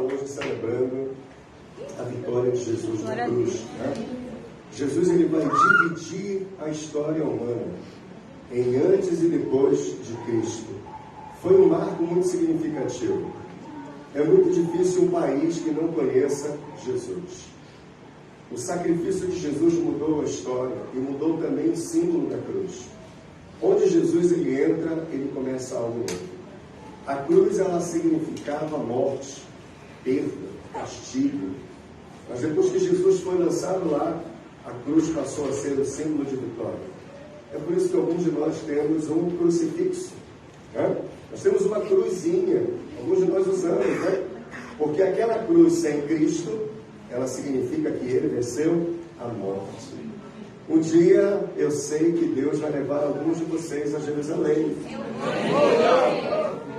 hoje celebrando a vitória de Jesus na cruz. Né? Jesus ele vai dividir a história humana em antes e depois de Cristo. Foi um marco muito significativo. É muito difícil um país que não conheça Jesus. O sacrifício de Jesus mudou a história e mudou também o símbolo da cruz. Onde Jesus ele entra, ele começa algo novo. A cruz ela significava morte, perda, castigo. Mas depois que Jesus foi lançado lá, a cruz passou a ser o símbolo de vitória. É por isso que alguns de nós temos um crucifixo. Né? Nós temos uma cruzinha, alguns de nós usamos, né? Porque aquela cruz sem Cristo, ela significa que ele venceu a morte. Um dia eu sei que Deus vai levar alguns de vocês a Jerusalém.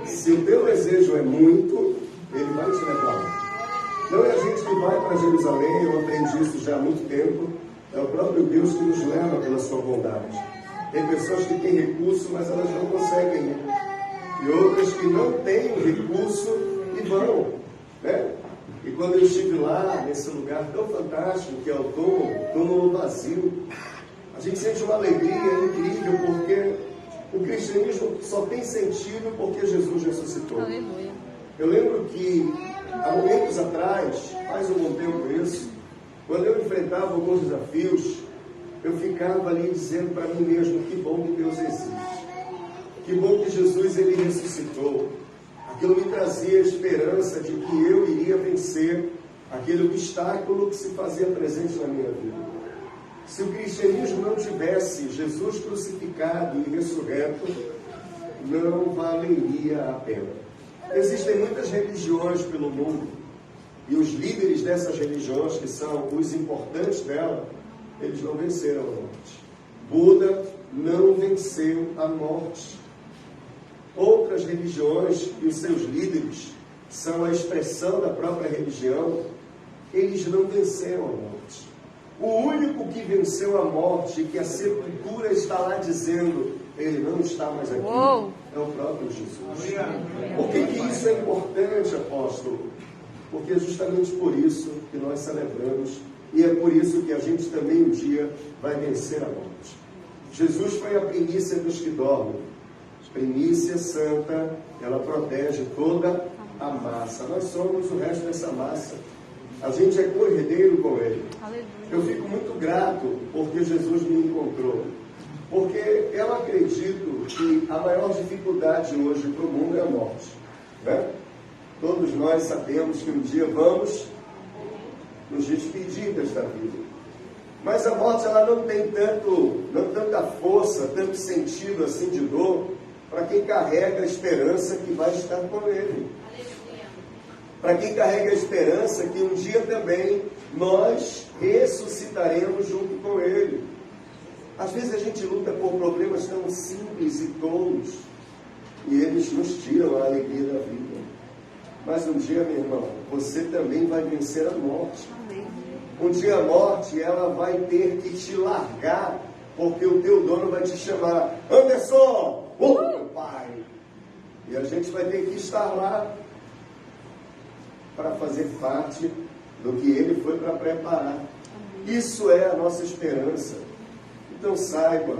Se o teu desejo é muito, ele vai te levar. Não é a gente que vai para Jerusalém, eu aprendi isso já há muito tempo. É o próprio Deus que nos leva pela sua bondade. Tem pessoas que têm recurso, mas elas não conseguem ir. E outras que não têm o recurso e vão. Né? E quando eu estive lá, nesse lugar tão fantástico que é o túmulo vazio, a gente sente uma alegria incrível, porque o cristianismo só tem sentido porque Jesus ressuscitou. Aleluia. Eu lembro que, há momentos atrás, faz um bom tempo isso, quando eu enfrentava alguns desafios, eu ficava ali dizendo para mim mesmo, que bom que Deus existe. Que bom que Jesus ele ressuscitou. Aquilo me trazia a esperança de que eu iria vencer aquele obstáculo que se fazia presente na minha vida. Se o cristianismo não tivesse Jesus crucificado e ressurreto, não valeria a pena. Existem muitas religiões pelo mundo, e os líderes dessas religiões, que são os importantes dela, eles não venceram a morte. Buda não venceu a morte. Outras religiões e os seus líderes são a expressão da própria religião, eles não venceram a morte. O único que venceu a morte, que a sepultura está lá dizendo, ele não está mais aqui, é o próprio Jesus. Por que isso é importante, apóstolo? Porque é justamente por isso que nós celebramos, e é por isso que a gente também um dia vai vencer a morte. Jesus foi a primícia dos que dormem. Primícia santa, ela protege toda a massa. Nós somos o resto dessa massa. A gente é corredeiro com ele. Aleluia. Eu fico muito grato porque Jesus me encontrou. Porque eu acredito que a maior dificuldade hoje para o mundo é a morte. Né? Todos nós sabemos que um dia vamos nos despedir desta vida. Mas a morte ela não tem tanta força, tanto sentido assim de dor, para quem carrega a esperança que vai estar com ele. Para quem carrega a esperança que um dia também nós ressuscitaremos junto com ele. Às vezes a gente luta por problemas tão simples e tolos, e eles nos tiram a alegria da vida. Mas um dia, meu irmão, você também vai vencer a morte. Um dia a morte, ela vai ter que te largar, porque o teu dono vai te chamar, Anderson, meu pai. E a gente vai ter que estar lá para fazer parte do que ele foi para preparar. Isso é a nossa esperança. Então saiba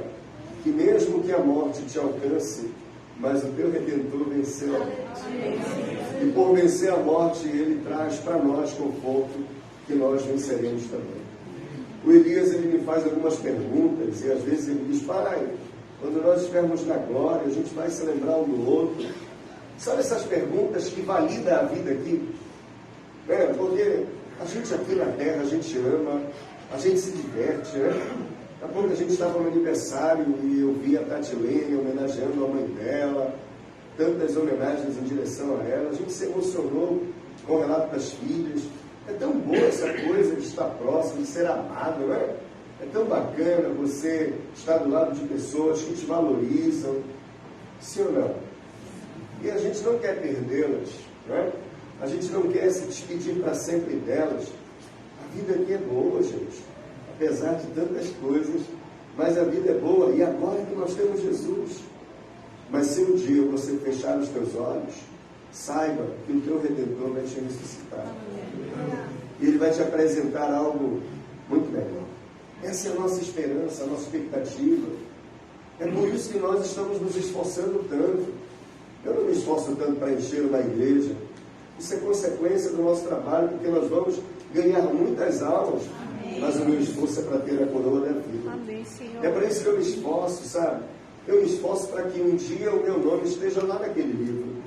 que mesmo que a morte te alcance, mas o teu Redentor venceu a morte. E por vencer a morte, ele traz para nós conforto, que nós venceremos também. O Elias, ele me faz algumas perguntas, e às vezes ele diz, pai, quando nós estivermos na glória, a gente vai se lembrar um do outro. Sabe essas perguntas que validam a vida aqui? Porque a gente aqui na terra, a gente ama, a gente se diverte, né? Daqui a pouco a gente estava no aniversário e eu vi a Tatilene homenageando a mãe dela, tantas homenagens em direção a ela, a gente se emocionou com o relato das filhas. É tão boa essa coisa de estar próximo, de ser amado, não é? É tão bacana você estar do lado de pessoas que te valorizam, sim ou não? E a gente não quer perdê-las, não é? A gente não quer se despedir para sempre delas. A vida aqui é boa, gente, apesar de tantas coisas, mas a vida é boa, e agora que nós temos Jesus. Mas se um dia você fechar os teus olhos, saiba que o teu Redentor vai te ressuscitar. E Ele vai te apresentar algo muito melhor. Essa é a nossa esperança, a nossa expectativa. É por isso que nós estamos nos esforçando tanto. Eu não me esforço tanto para encher uma igreja. Isso é consequência do nosso trabalho, porque nós vamos ganhar muitas almas. Amém. Mas o meu esforço é para ter a coroa da vida. Amém, Senhor. É para isso que eu me esforço, sabe? Eu me esforço para que um dia o meu nome esteja lá naquele livro.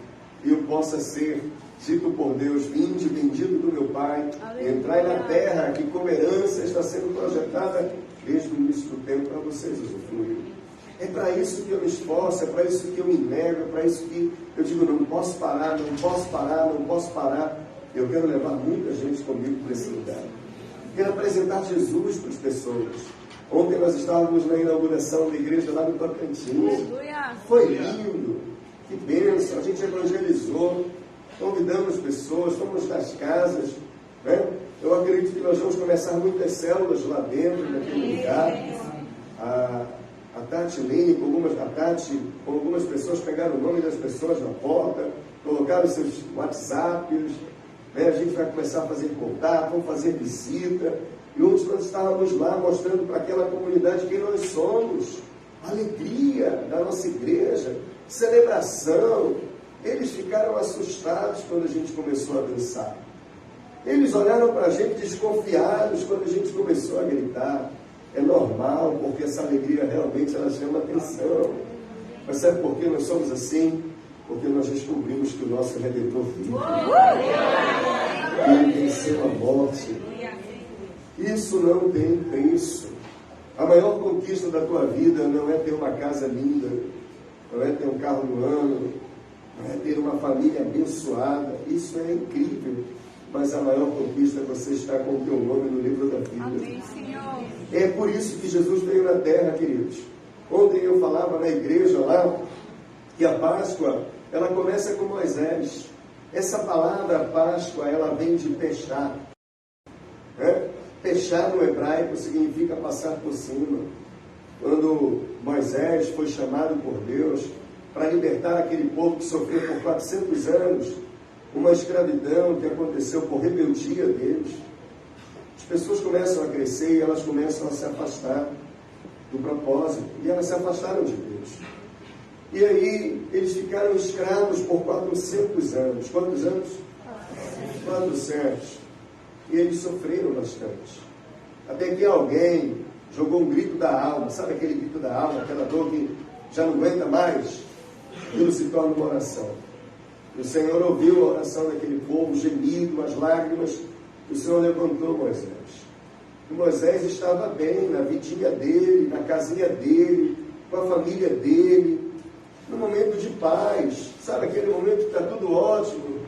E eu possa ser dito por Deus: vinde, bendito do meu Pai, entrai na terra que como herança está sendo projetada desde o início do tempo para vocês usufruírem. É para isso que eu me esforço, é para isso que eu me nego, é para isso que eu digo: não posso parar, não posso parar, não posso parar. Eu quero levar muita gente comigo para esse lugar. Quero apresentar Jesus para as pessoas. Ontem nós estávamos na inauguração da igreja lá no Tocantins. Foi lindo, que bênção. A gente evangelizou, convidamos pessoas, fomos nas casas, né? Eu acredito que nós vamos começar muitas células lá dentro, naquele lugar. A Tati Lene, com algumas pessoas, pegaram o nome das pessoas na porta, colocaram seus WhatsApps, né? A gente vai começar a fazer contato, vamos fazer visita. E ontem nós estávamos lá mostrando para aquela comunidade quem nós somos, a alegria da nossa igreja, celebração. Eles ficaram assustados quando a gente começou a dançar. Eles olharam para a gente desconfiados quando a gente começou a gritar. É normal, porque essa alegria realmente ela chama atenção. Mas sabe por que nós somos assim? Porque nós descobrimos que o nosso Redentor vive. Ele venceu a morte. Isso não tem preço. A maior conquista da tua vida não é ter uma casa linda, não é ter um carro do ano, não é ter uma família abençoada. Isso é incrível. Mas a maior conquista é você estar com o teu nome no livro da vida. Amém, Senhor. É por isso que Jesus veio na terra, queridos. Ontem eu falava na igreja lá que a Páscoa, ela começa com Moisés. Essa palavra Páscoa, ela vem de pechar. Pechar no hebraico significa passar por cima. Quando Moisés foi chamado por Deus para libertar aquele povo que sofreu por 400 anos uma escravidão que aconteceu por rebeldia deles, as pessoas começam a crescer e elas começam a se afastar do propósito. E elas se afastaram de Deus. E aí eles ficaram escravos por 400 anos. Quantos anos? 400. E eles sofreram bastante. Até que alguém jogou um grito da alma. Sabe aquele grito da alma? Aquela dor que já não aguenta mais? Aquilo se torna uma oração. E o Senhor ouviu a oração daquele povo, o gemido, as lágrimas. E o Senhor levantou Moisés. E Moisés estava bem na vidinha dele, na casinha dele, com a família dele, no momento de paz. Sabe aquele momento que está tudo ótimo,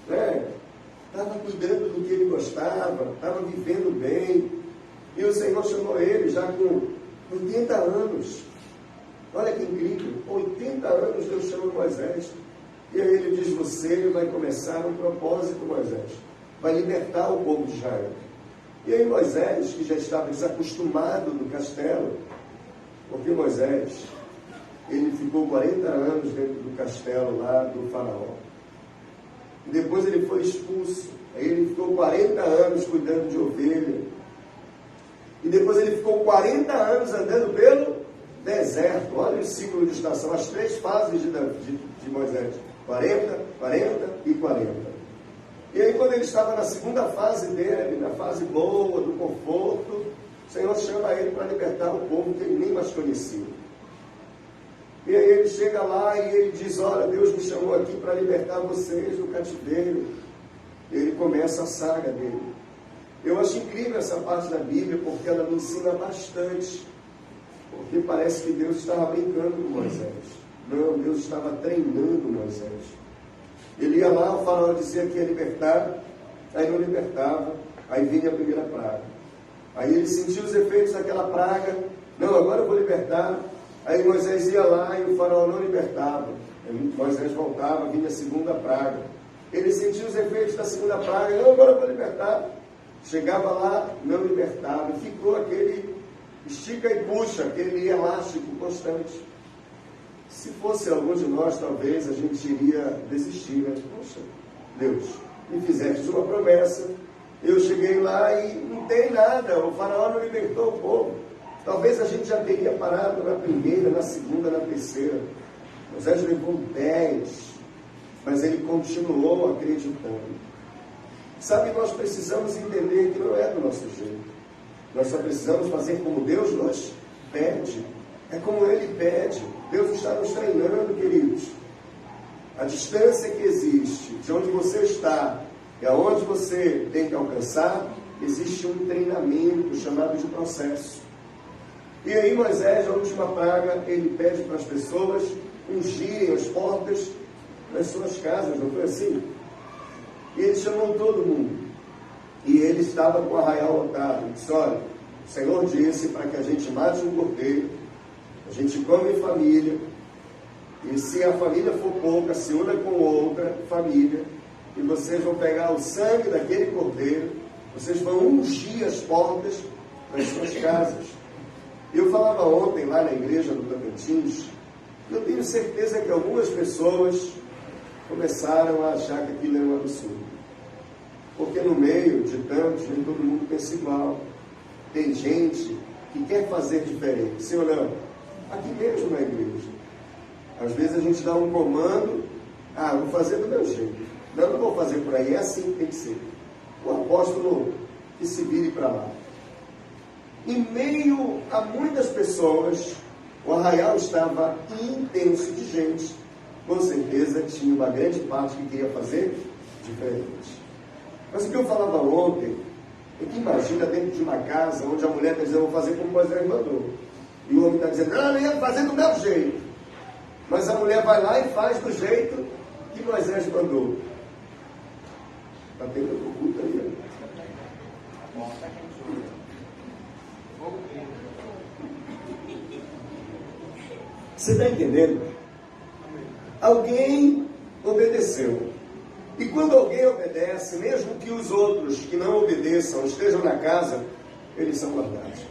né? Estava cuidando do que ele gostava, estava vivendo bem. E o Senhor chamou ele já com 80 anos. Olha que incrível, 80 anos Deus chamou Moisés. E aí ele diz: você vai começar um propósito, Moisés. Vai libertar o povo de Israel. E aí Moisés, que já estava desacostumado do castelo, porque Moisés, ele ficou 40 anos dentro do castelo lá do faraó. E depois ele foi expulso. Aí ele ficou 40 anos cuidando de ovelha. E depois ele ficou 40 anos andando pelo deserto. Olha o ciclo de estação, as 3 fases de Moisés. 40, 40 e 40. E aí quando ele estava na segunda fase dele, na fase boa, do conforto, o Senhor chama ele para libertar o povo que ele nem mais conhecia. E aí ele chega lá e ele diz: olha, Deus me chamou aqui para libertar vocês do cativeiro. E ele começa a saga dele. Eu acho incrível essa parte da Bíblia, porque ela me ensina bastante. Porque parece que Deus estava brincando com Moisés. Não, Deus estava treinando Moisés. Ele ia lá, o faraó dizia que ia libertar, aí não libertava, aí vinha a primeira praga. Aí ele sentiu os efeitos daquela praga: não, agora eu vou libertar. Aí Moisés ia lá e o faraó não libertava. Aí Moisés voltava, vinha a segunda praga. Ele sentiu os efeitos da segunda praga: não, agora eu vou libertar. Chegava lá, não libertava. E ficou aquele estica e puxa, aquele elástico constante. Se fosse algum de nós, talvez a gente iria desistir, né? Poxa, Deus, me fizeste uma promessa, eu cheguei lá e não tem nada, o faraó não libertou o povo. Talvez a gente já teria parado na primeira, na segunda, na terceira. Moisés levou 10, mas ele continuou acreditando. Sabe, nós precisamos entender que não é do nosso jeito. Nós só precisamos fazer como Deus nos pede. É como Ele pede. Deus está nos treinando, queridos. A distância que existe de onde você está e aonde você tem que alcançar, existe um treinamento chamado de processo. E aí Moisés, na última praga, ele pede para as pessoas ungirem as portas das suas casas, não foi assim? E ele chamou todo mundo. E ele estava com o arraial lotado. Ele disse, olha, o Senhor disse para que a gente mate um cordeiro, a gente come em família, e se a família for pouca, se una com outra família, e vocês vão pegar o sangue daquele cordeiro, vocês vão ungir as portas das suas casas. Eu falava ontem lá na igreja do Tocantins, eu tenho certeza que algumas pessoas começaram a achar que aquilo era um absurdo. Porque no meio de tantos, nem todo mundo pensa igual. Tem gente que quer fazer diferente, sim ou não? Aqui mesmo na igreja. Às vezes a gente dá um comando, vou fazer do meu jeito. Não vou fazer por aí, é assim que tem que ser. O apóstolo que se vire para lá. Em meio a muitas pessoas, o arraial estava intenso de gente. Com certeza tinha uma grande parte que queria fazer diferente. Mas o que eu falava ontem é que imagina dentro de uma casa onde a mulher está dizendo, vou fazer como Moisés mandou. E o homem está dizendo, não, eu ia fazer do meu jeito. Mas a mulher vai lá e faz do jeito que Moisés mandou. Está tendo outro culto ali. Você está entendendo? Alguém obedeceu. E quando alguém obedece, mesmo que os outros que não obedeçam estejam na casa, eles são guardados.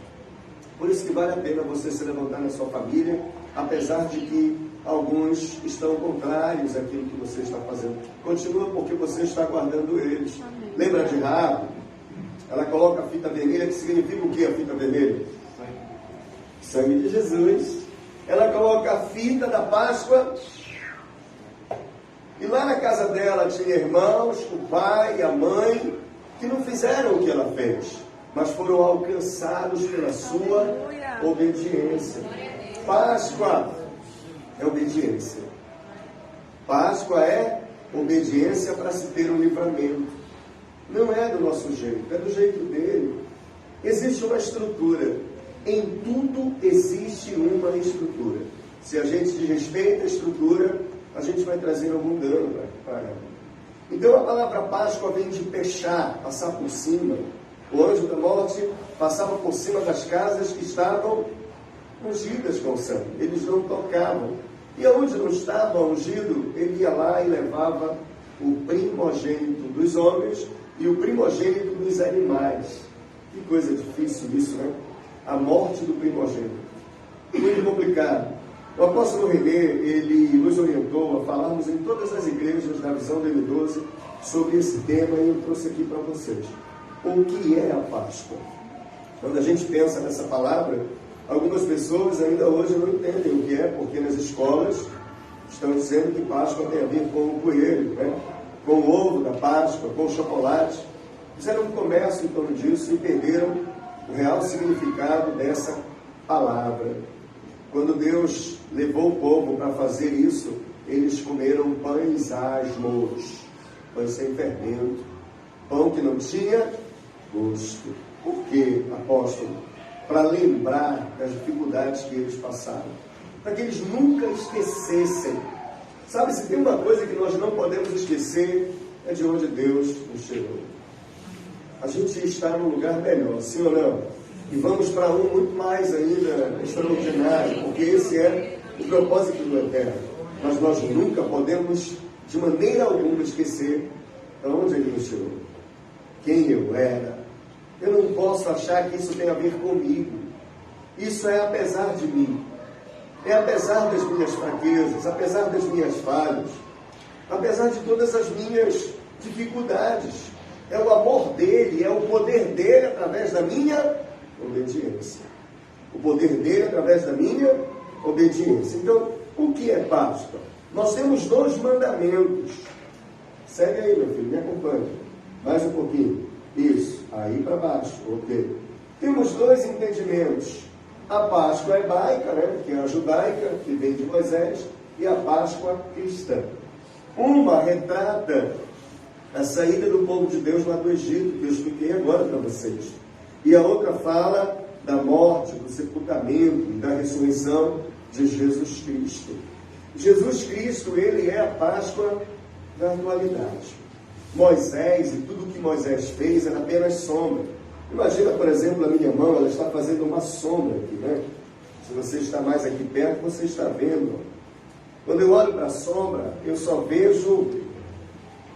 Por isso que vale a pena você se levantar na sua família, apesar de que alguns estão contrários àquilo que você está fazendo. Continua porque você está guardando eles. Amém. Lembra de Raabe? Ela coloca a fita vermelha, que significa o que a fita vermelha? Sangue de Jesus. Ela coloca a fita da Páscoa. E lá na casa dela tinha irmãos, o pai e a mãe, que não fizeram o que ela fez, mas foram alcançados pela sua obediência. Páscoa é obediência. Páscoa é obediência para se ter um livramento. Não é do nosso jeito, é do jeito dele. Existe uma estrutura. Em tudo existe uma estrutura. Se a gente desrespeita a estrutura, a gente vai trazer algum dano para ela. Então a palavra Páscoa vem de pechar, passar por cima. O anjo da morte passava por cima das casas que estavam ungidas com sangue. Eles não tocavam. E onde não estava ungido, ele ia lá e levava o primogênito dos homens e o primogênito dos animais. Que coisa difícil isso, né? A morte do primogênito. Muito complicado. O apóstolo René, ele nos orientou a falarmos em todas as igrejas da visão do M12 sobre esse tema e eu trouxe aqui para vocês. O que é a Páscoa? Quando a gente pensa nessa palavra, algumas pessoas ainda hoje não entendem o que é, porque nas escolas estão dizendo que Páscoa tem a ver com o coelho, né? Com o ovo da Páscoa, com o chocolate. Fizeram um comércio em torno disso e perderam o real significado dessa palavra. Quando Deus levou o povo para fazer isso, eles comeram pães asmos, pães sem fermento, pão que não tinha gosto. Por quê, apóstolo? Para lembrar das dificuldades que eles passaram, para que eles nunca esquecessem. Sabe, se tem uma coisa que nós não podemos esquecer, é de onde Deus nos tirou. A gente está num lugar melhor, sim ou não? E vamos para um muito mais ainda extraordinário, porque esse é o propósito do Eterno. Mas nós nunca podemos, de maneira alguma, esquecer de onde Ele nos tirou. Quem eu era. Eu não posso achar que isso tem a ver comigo. Isso é apesar de mim. É apesar das minhas fraquezas, apesar das minhas falhas, apesar de todas as minhas dificuldades. É o amor dele, é o poder dele através da minha obediência. O poder dele através da minha obediência. Então, o que é Páscoa? Nós temos 2 mandamentos. Segue aí, meu filho, me acompanha. Mais um pouquinho. Isso, aí para baixo, ok. Temos 2 entendimentos. A Páscoa hebraica, né, que é a judaica, que vem de Moisés, e a Páscoa cristã. Uma retrata a saída do povo de Deus lá do Egito, que eu expliquei agora para vocês. E a outra fala da morte, do sepultamento e da ressurreição de Jesus Cristo. Jesus Cristo, ele é a Páscoa da atualidade. Moisés e tudo que Moisés fez era apenas sombra. Imagina, por exemplo, a minha mão, ela está fazendo uma sombra aqui, né? Se você está mais aqui perto, você está vendo. Quando eu olho para a sombra, eu só vejo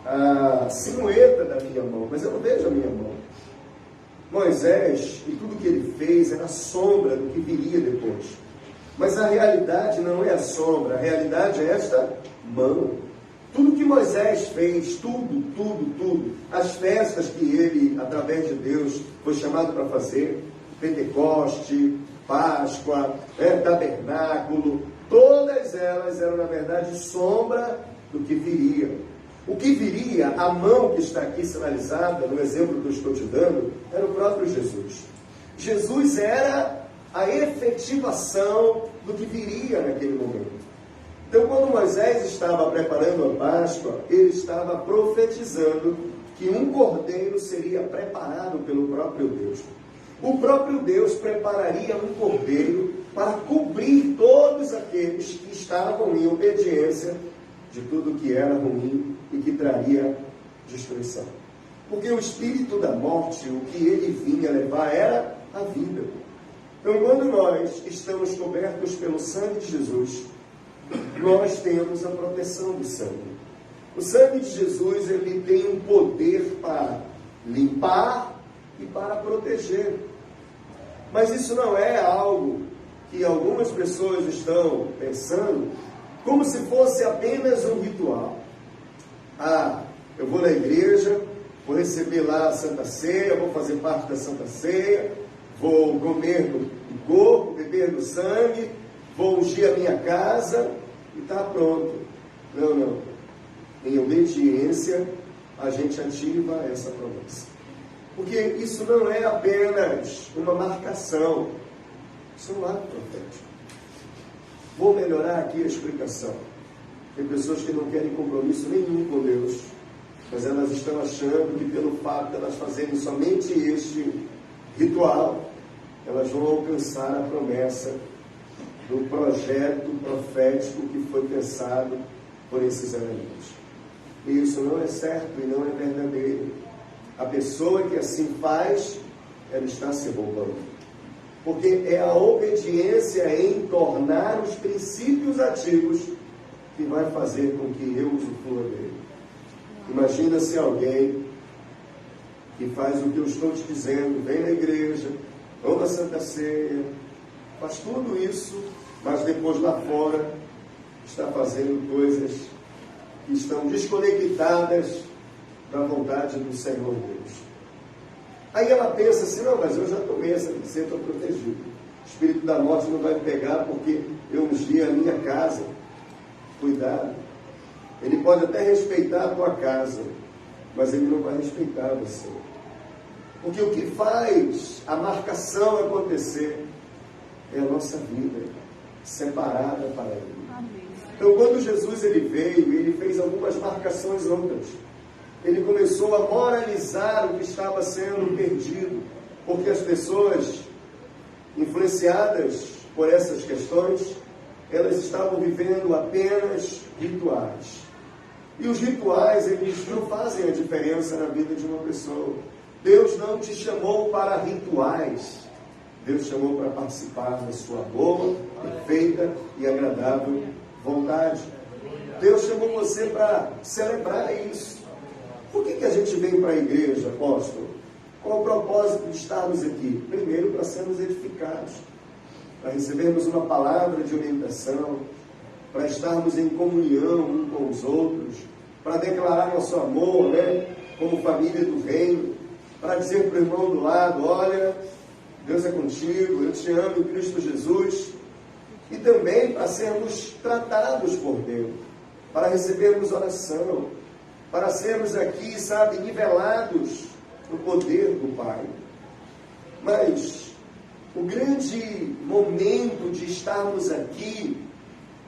a silhueta da minha mão, mas eu não vejo a minha mão. Moisés e tudo que ele fez era sombra do que viria depois. Mas a realidade não é a sombra, a realidade é esta mão. Tudo que Moisés fez, tudo, as festas que ele, através de Deus, foi chamado para fazer, Pentecoste, Páscoa, Tabernáculo, todas elas eram, na verdade, sombra do que viria. O que viria, a mão que está aqui sinalizada, no exemplo que eu estou te dando, era o próprio Jesus. Jesus era a efetivação do que viria naquele momento. Então, quando Moisés estava preparando a Páscoa, ele estava profetizando que um cordeiro seria preparado pelo próprio Deus. O próprio Deus prepararia um cordeiro para cobrir todos aqueles que estavam em obediência de tudo que era ruim e que traria destruição. Porque o espírito da morte, o que ele vinha levar era a vida. Então, quando nós estamos cobertos pelo sangue de Jesus, nós temos a proteção do sangue. O sangue de Jesus, ele tem um poder para limpar e para proteger. Mas isso não é algo que algumas pessoas estão pensando como se fosse apenas um ritual. Eu vou na igreja, vou receber lá a Santa Ceia, vou fazer parte da Santa Ceia, vou comer do corpo, beber do sangue, vou ungir a minha casa e está pronto. Não. Em obediência, a gente ativa essa promessa. Porque isso não é apenas uma marcação, isso é um ato profético. Vou melhorar aqui a explicação. Tem pessoas que não querem compromisso nenhum com Deus, mas elas estão achando que pelo fato de elas fazerem somente este ritual, elas vão alcançar a promessa do projeto profético que foi pensado por esses elementos. E isso não é certo e não é verdadeiro. A pessoa que assim faz, ela está se roubando. Porque é a obediência em tornar os princípios ativos que vai fazer com que eu usufrua dele. Imagina se alguém que faz o que eu estou te dizendo, vem na igreja, toma a Santa Ceia, faz tudo isso, mas depois lá fora está fazendo coisas que estão desconectadas da vontade do Senhor Deus. Aí ela pensa assim, não, mas eu já tomei essa licença, estou protegido. O espírito da morte não vai me pegar porque eu ungi a minha casa. Cuidado. Ele pode até respeitar a tua casa, mas ele não vai respeitar você. Porque o que faz a marcação acontecer é a nossa vida, separada para ele. Então, quando Jesus ele veio, ele fez algumas marcações outras. Ele começou a moralizar o que estava sendo perdido, porque as pessoas, influenciadas por essas questões, elas estavam vivendo apenas rituais. E os rituais, eles não fazem a diferença na vida de uma pessoa. Deus não te chamou para rituais. Deus chamou para participar da sua boa, perfeita e agradável vontade. Deus chamou você para celebrar isso. Por que a gente vem para a igreja, apóstolo? Qual o propósito de estarmos aqui? Primeiro, para sermos edificados. para recebermos uma palavra de orientação, para estarmos em comunhão uns com os outros, para declarar nosso amor, né, como família do reino, para dizer para o irmão do lado, olha, Deus é contigo, eu te amo em Cristo Jesus, e também para sermos tratados por Deus, para recebermos oração, para sermos aqui, sabe, nivelados no poder do Pai. Mas o grande momento de estarmos aqui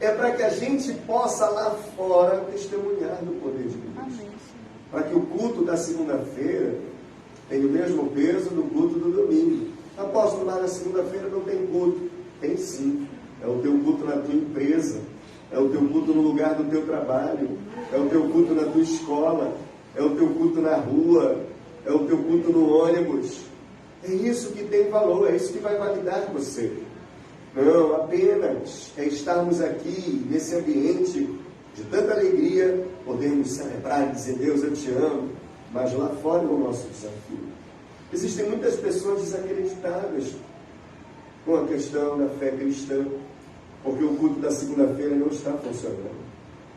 é para que a gente possa lá fora testemunhar do poder de Deus. Amém. Para que o culto da segunda-feira tenha o mesmo peso do culto do domingo. Apóstolo, lá na segunda-feira não tem culto. Tem sim. É o teu culto na tua empresa, é o teu culto no lugar do teu trabalho, é o teu culto na tua escola, é o teu culto na rua, é o teu culto no ônibus. É isso que tem valor, é isso que vai validar você. Não, apenas é estarmos aqui nesse ambiente de tanta alegria, podemos celebrar e dizer, Deus, eu te amo, mas lá fora é o nosso desafio. Existem muitas pessoas desacreditadas com a questão da fé cristã, porque o culto da segunda-feira não está funcionando.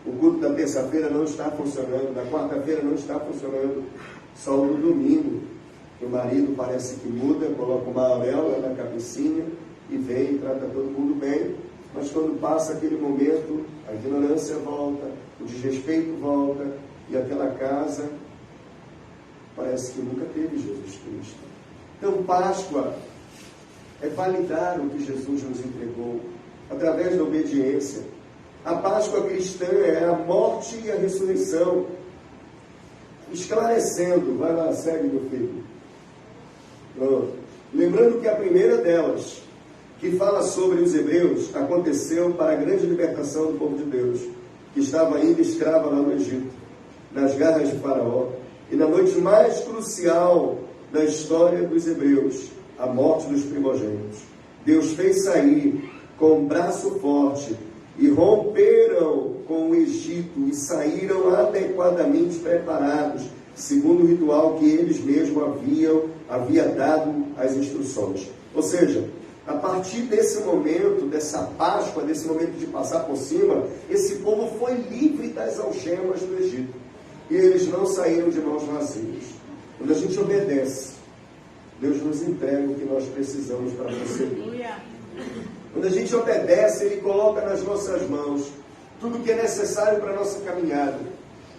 O culto da terça-feira não está funcionando, da quarta-feira não está funcionando, só no domingo. O marido parece que muda, coloca uma auréola na cabecinha e vem e trata todo mundo bem, mas quando passa aquele momento, a ignorância volta, o desrespeito volta, e aquela casa parece que nunca teve Jesus Cristo. Então, Páscoa é validar o que Jesus nos entregou, através da obediência. A Páscoa cristã é a morte e a ressurreição. Esclarecendo, vai lá, segue, meu filho. Lembrando que a primeira delas, que fala sobre os hebreus, aconteceu para a grande libertação do povo de Deus, que estava ainda escrava lá no Egito, nas garras de Faraó, e na noite mais crucial da história dos hebreus, a morte dos primogênitos. Deus fez sair com um braço forte e romperam com o Egito e saíram adequadamente preparados, segundo o ritual que eles mesmos havia dado as instruções. Ou seja, a partir desse momento, dessa Páscoa, desse momento de passar por cima, esse povo foi livre das algemas do Egito. E eles não saíram de mãos vazias. Quando a gente obedece, Deus nos entrega o que nós precisamos para prosseguir. Quando a gente obedece, Ele coloca nas nossas mãos tudo o que é necessário para a nossa caminhada.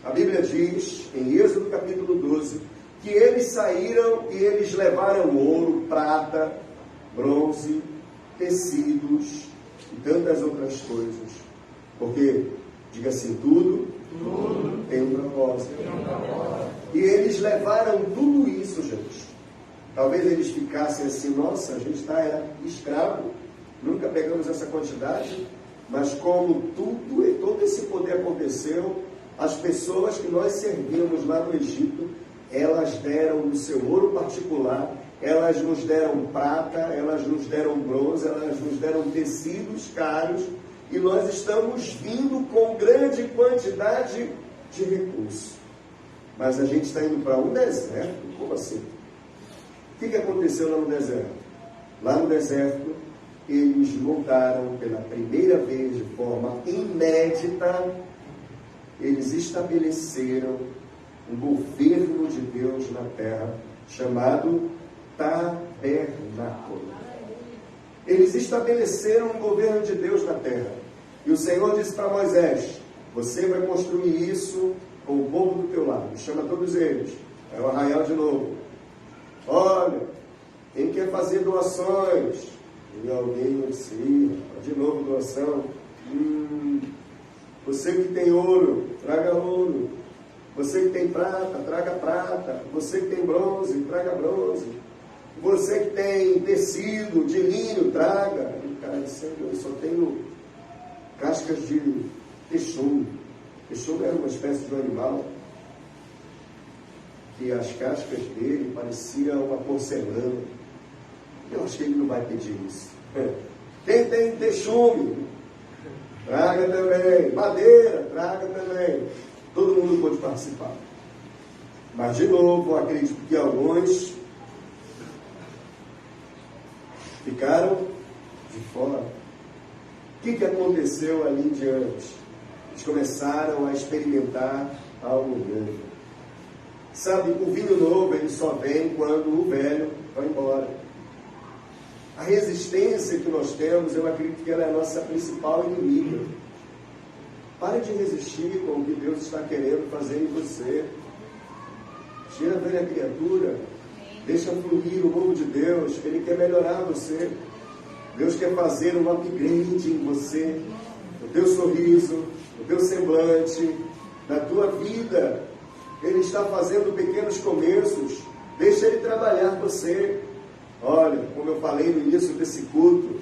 A Bíblia diz, em Êxodo capítulo 12, que eles saíram e eles levaram ouro, prata, bronze, tecidos e tantas outras coisas. Porque, diga assim, tudo tem um propósito. E eles levaram tudo isso, gente. Talvez eles ficassem assim, nossa, a gente era escravo, nunca pegamos essa quantidade, mas como tudo e todo esse poder aconteceu, as pessoas que nós servimos lá no Egito, elas deram o seu ouro particular, elas nos deram prata, elas nos deram bronze, elas nos deram tecidos caros, e nós estamos vindo com grande quantidade de recursos. Mas a gente está indo para um deserto, como assim? O que aconteceu lá no deserto? Lá no deserto, eles montaram pela primeira vez, de forma inédita, eles estabeleceram um governo de Deus na terra, chamado tabernáculo. Eles estabeleceram um governo de Deus na terra. E o Senhor disse para Moisés, você vai construir isso com o povo do teu lado. Chama todos eles. É o arraial de novo. Olha, quem quer fazer doações? E alguém disse, de novo doação. Você que tem ouro, traga ouro. Você que tem prata, traga prata. Você que tem bronze, traga bronze. Você que tem tecido de linho, traga. E o cara disse, eu só tenho cascas de texugo. Texugo era uma espécie de um animal que as cascas dele pareciam uma porcelana. Eu acho que ele não vai pedir isso. Quem tem texume, traga também. Madeira, traga também. Todo mundo pode participar. Mas, de novo, eu acredito que alguns ficaram de fora. O que aconteceu ali em diante? Eles começaram a experimentar algo novo. Sabe, o vinho novo ele só vem quando o velho vai embora. A resistência que nós temos, eu acredito que ela é a nossa principal inimiga. Pare de resistir com o que Deus está querendo fazer em você. Tira a velha criatura. Deixa fluir o novo de Deus. Ele quer melhorar você. Deus quer fazer um upgrade em você. No teu sorriso, no teu semblante, na tua vida. Ele está fazendo pequenos começos. Deixa Ele trabalhar você. Olha, como eu falei no início desse culto,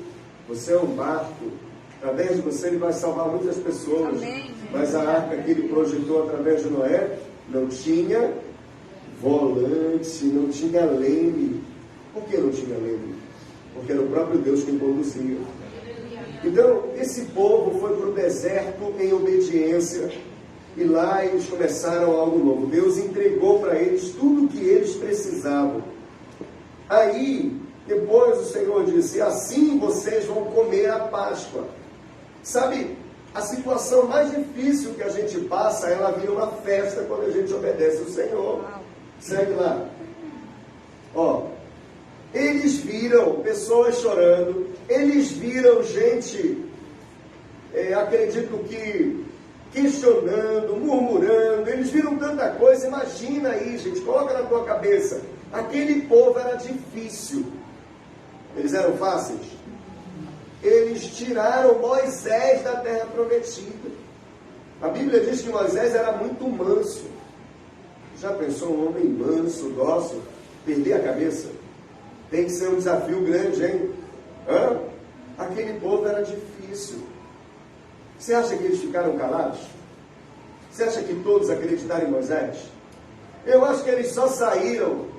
você é um barco. Através de você Ele vai salvar muitas pessoas. Amém. Mas a arca que Ele projetou através de Noé não tinha volante, não tinha leme. Por que não tinha leme? Porque era o próprio Deus quem conduzia. Então, esse povo foi para o deserto em obediência. E lá eles começaram algo novo. Deus entregou para eles tudo o que eles precisavam. Aí, depois o Senhor disse: assim vocês vão comer a Páscoa. Sabe, a situação mais difícil que a gente passa, ela vira uma festa quando a gente obedece ao Senhor. Segue lá. Ó, eles viram pessoas chorando, eles viram gente, acredito que questionando, murmurando, eles viram tanta coisa. Imagina aí, gente, coloca na tua cabeça, aquele povo era difícil, eles eram fáceis. Eles tiraram Moisés da terra prometida. A Bíblia diz que Moisés era muito manso. Já pensou um homem manso, dócil, perder a cabeça? Tem que ser um desafio grande, hein? Aquele povo era difícil. Você acha que eles ficaram calados? Você acha que todos acreditaram em Moisés? Eu acho que eles só saíram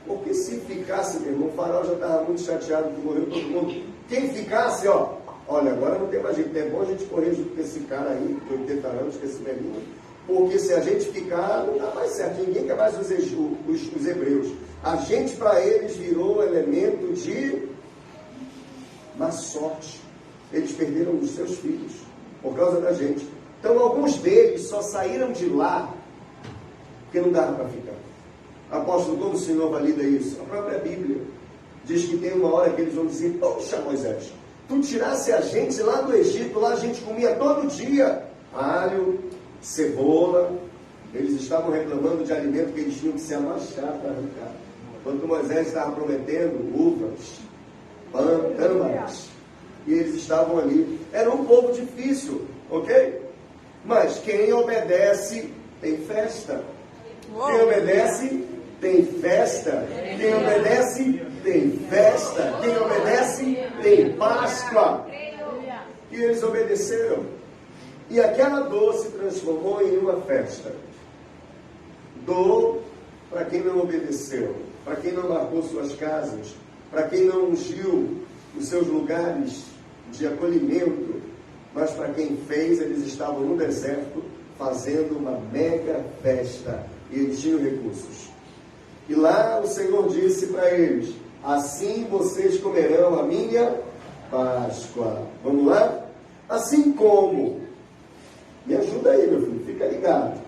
porque se ficasse, meu irmão, o faraó já estava muito chateado que morreu todo mundo. Quem ficasse, olha, agora não tem mais jeito, é bom a gente correr junto com esse cara aí, de 80 anos, com esse velhinho, porque se a gente ficar, não dá mais certo, ninguém quer mais os hebreus. A gente, para eles, virou elemento de má sorte. Eles perderam os seus filhos por causa da gente. Então, alguns deles só saíram de lá porque não dava para ficar. Apóstolo, como o senhor valida isso? A própria Bíblia diz que tem uma hora que eles vão dizer: poxa, Moisés, tu tirasse a gente lá do Egito, lá a gente comia todo dia alho, cebola. Eles estavam reclamando de alimento que eles tinham que se amassar para arrancar. Quando Moisés estava prometendo uvas, tâmaras, e eles estavam ali. Era um povo difícil, ok? Mas quem obedece tem festa. Quem obedece tem festa. Quem obedece tem festa. Quem obedece tem Páscoa. E eles obedeceram. E aquela dor se transformou em uma festa. Dor para quem não obedeceu, para quem não marcou suas casas, para quem não ungiu os seus lugares de acolhimento, mas para quem fez. Eles estavam no deserto fazendo uma mega festa e eles tinham recursos. E lá o Senhor disse para eles: assim vocês comerão a minha Páscoa. Vamos lá? Assim como, me ajuda aí, meu filho, fica ligado,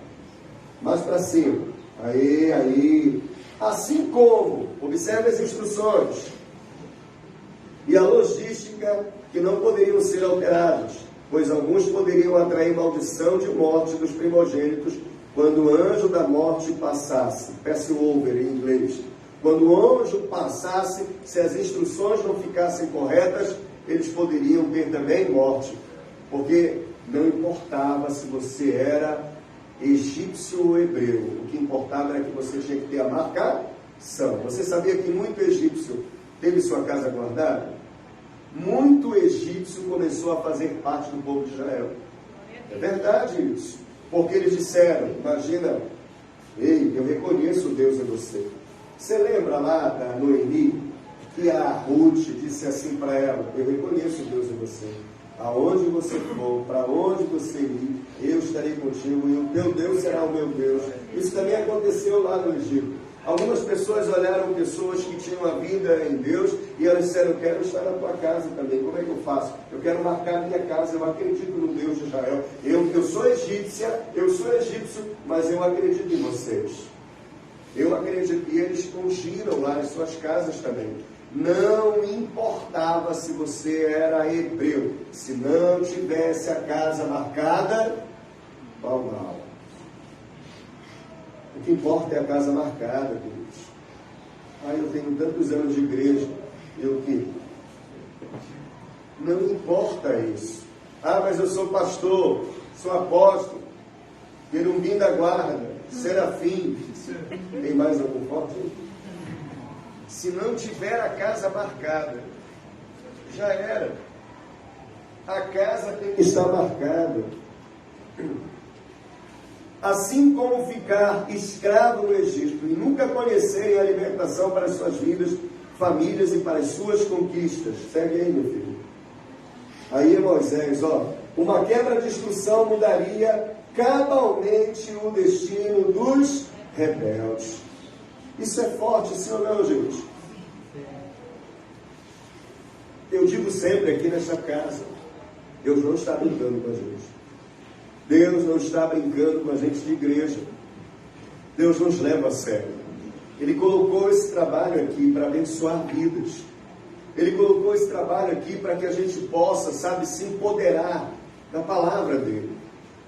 mais para cima, aí, assim como, observe as instruções e a logística que não poderiam ser alterados, pois alguns poderiam atrair maldição de morte dos primogênitos quando o anjo da morte passasse. Passover em inglês. Quando o anjo passasse, se as instruções não ficassem corretas, eles poderiam ter também morte, porque não importava se você era egípcio ou hebreu, o que importava era que você tinha que ter a marcação. Você sabia que muito egípcio teve sua casa guardada? Muito egípcio começou a fazer parte do povo de Israel. É verdade isso. Porque eles disseram, imagina, ei, eu reconheço Deus em você. Você lembra lá da Noemi, que a Ruth disse assim para ela: eu reconheço Deus em você. Aonde você for, para onde você ir, eu estarei contigo, e o teu Deus será o meu Deus. Isso também aconteceu lá no Egito. Algumas pessoas olharam pessoas que tinham a vida em Deus e elas disseram, eu quero estar na tua casa também. Como é que eu faço? Eu quero marcar a minha casa, eu acredito no Deus de Israel. Eu sou egípcia, eu sou egípcio, mas eu acredito em vocês. Eu acredito. E eles ungiram lá as suas casas também. Não importava se você era hebreu, se não tivesse a casa marcada, pau mal. O que importa é a casa marcada, queridos. Eu tenho tantos anos de igreja, eu que? Não importa isso. Mas eu sou pastor, sou apóstolo, querubim da guarda, serafim. Tem mais algum forte? Se não tiver a casa marcada, já era. A casa tem que estar marcada. Assim como ficar escravo no Egito e nunca conhecerem a libertação para as suas vidas, famílias e para as suas conquistas. Segue aí, meu filho. Aí Moisés, uma quebra de instrução mudaria cabalmente o destino dos rebeldes. Isso é forte, sim ou não, gente? Eu digo sempre aqui nessa casa, Deus não está brincando com a gente. Deus não está brincando com a gente de igreja. Deus nos leva a sério. Ele colocou esse trabalho aqui para abençoar vidas. Ele colocou esse trabalho aqui para que a gente possa, se empoderar da palavra dele.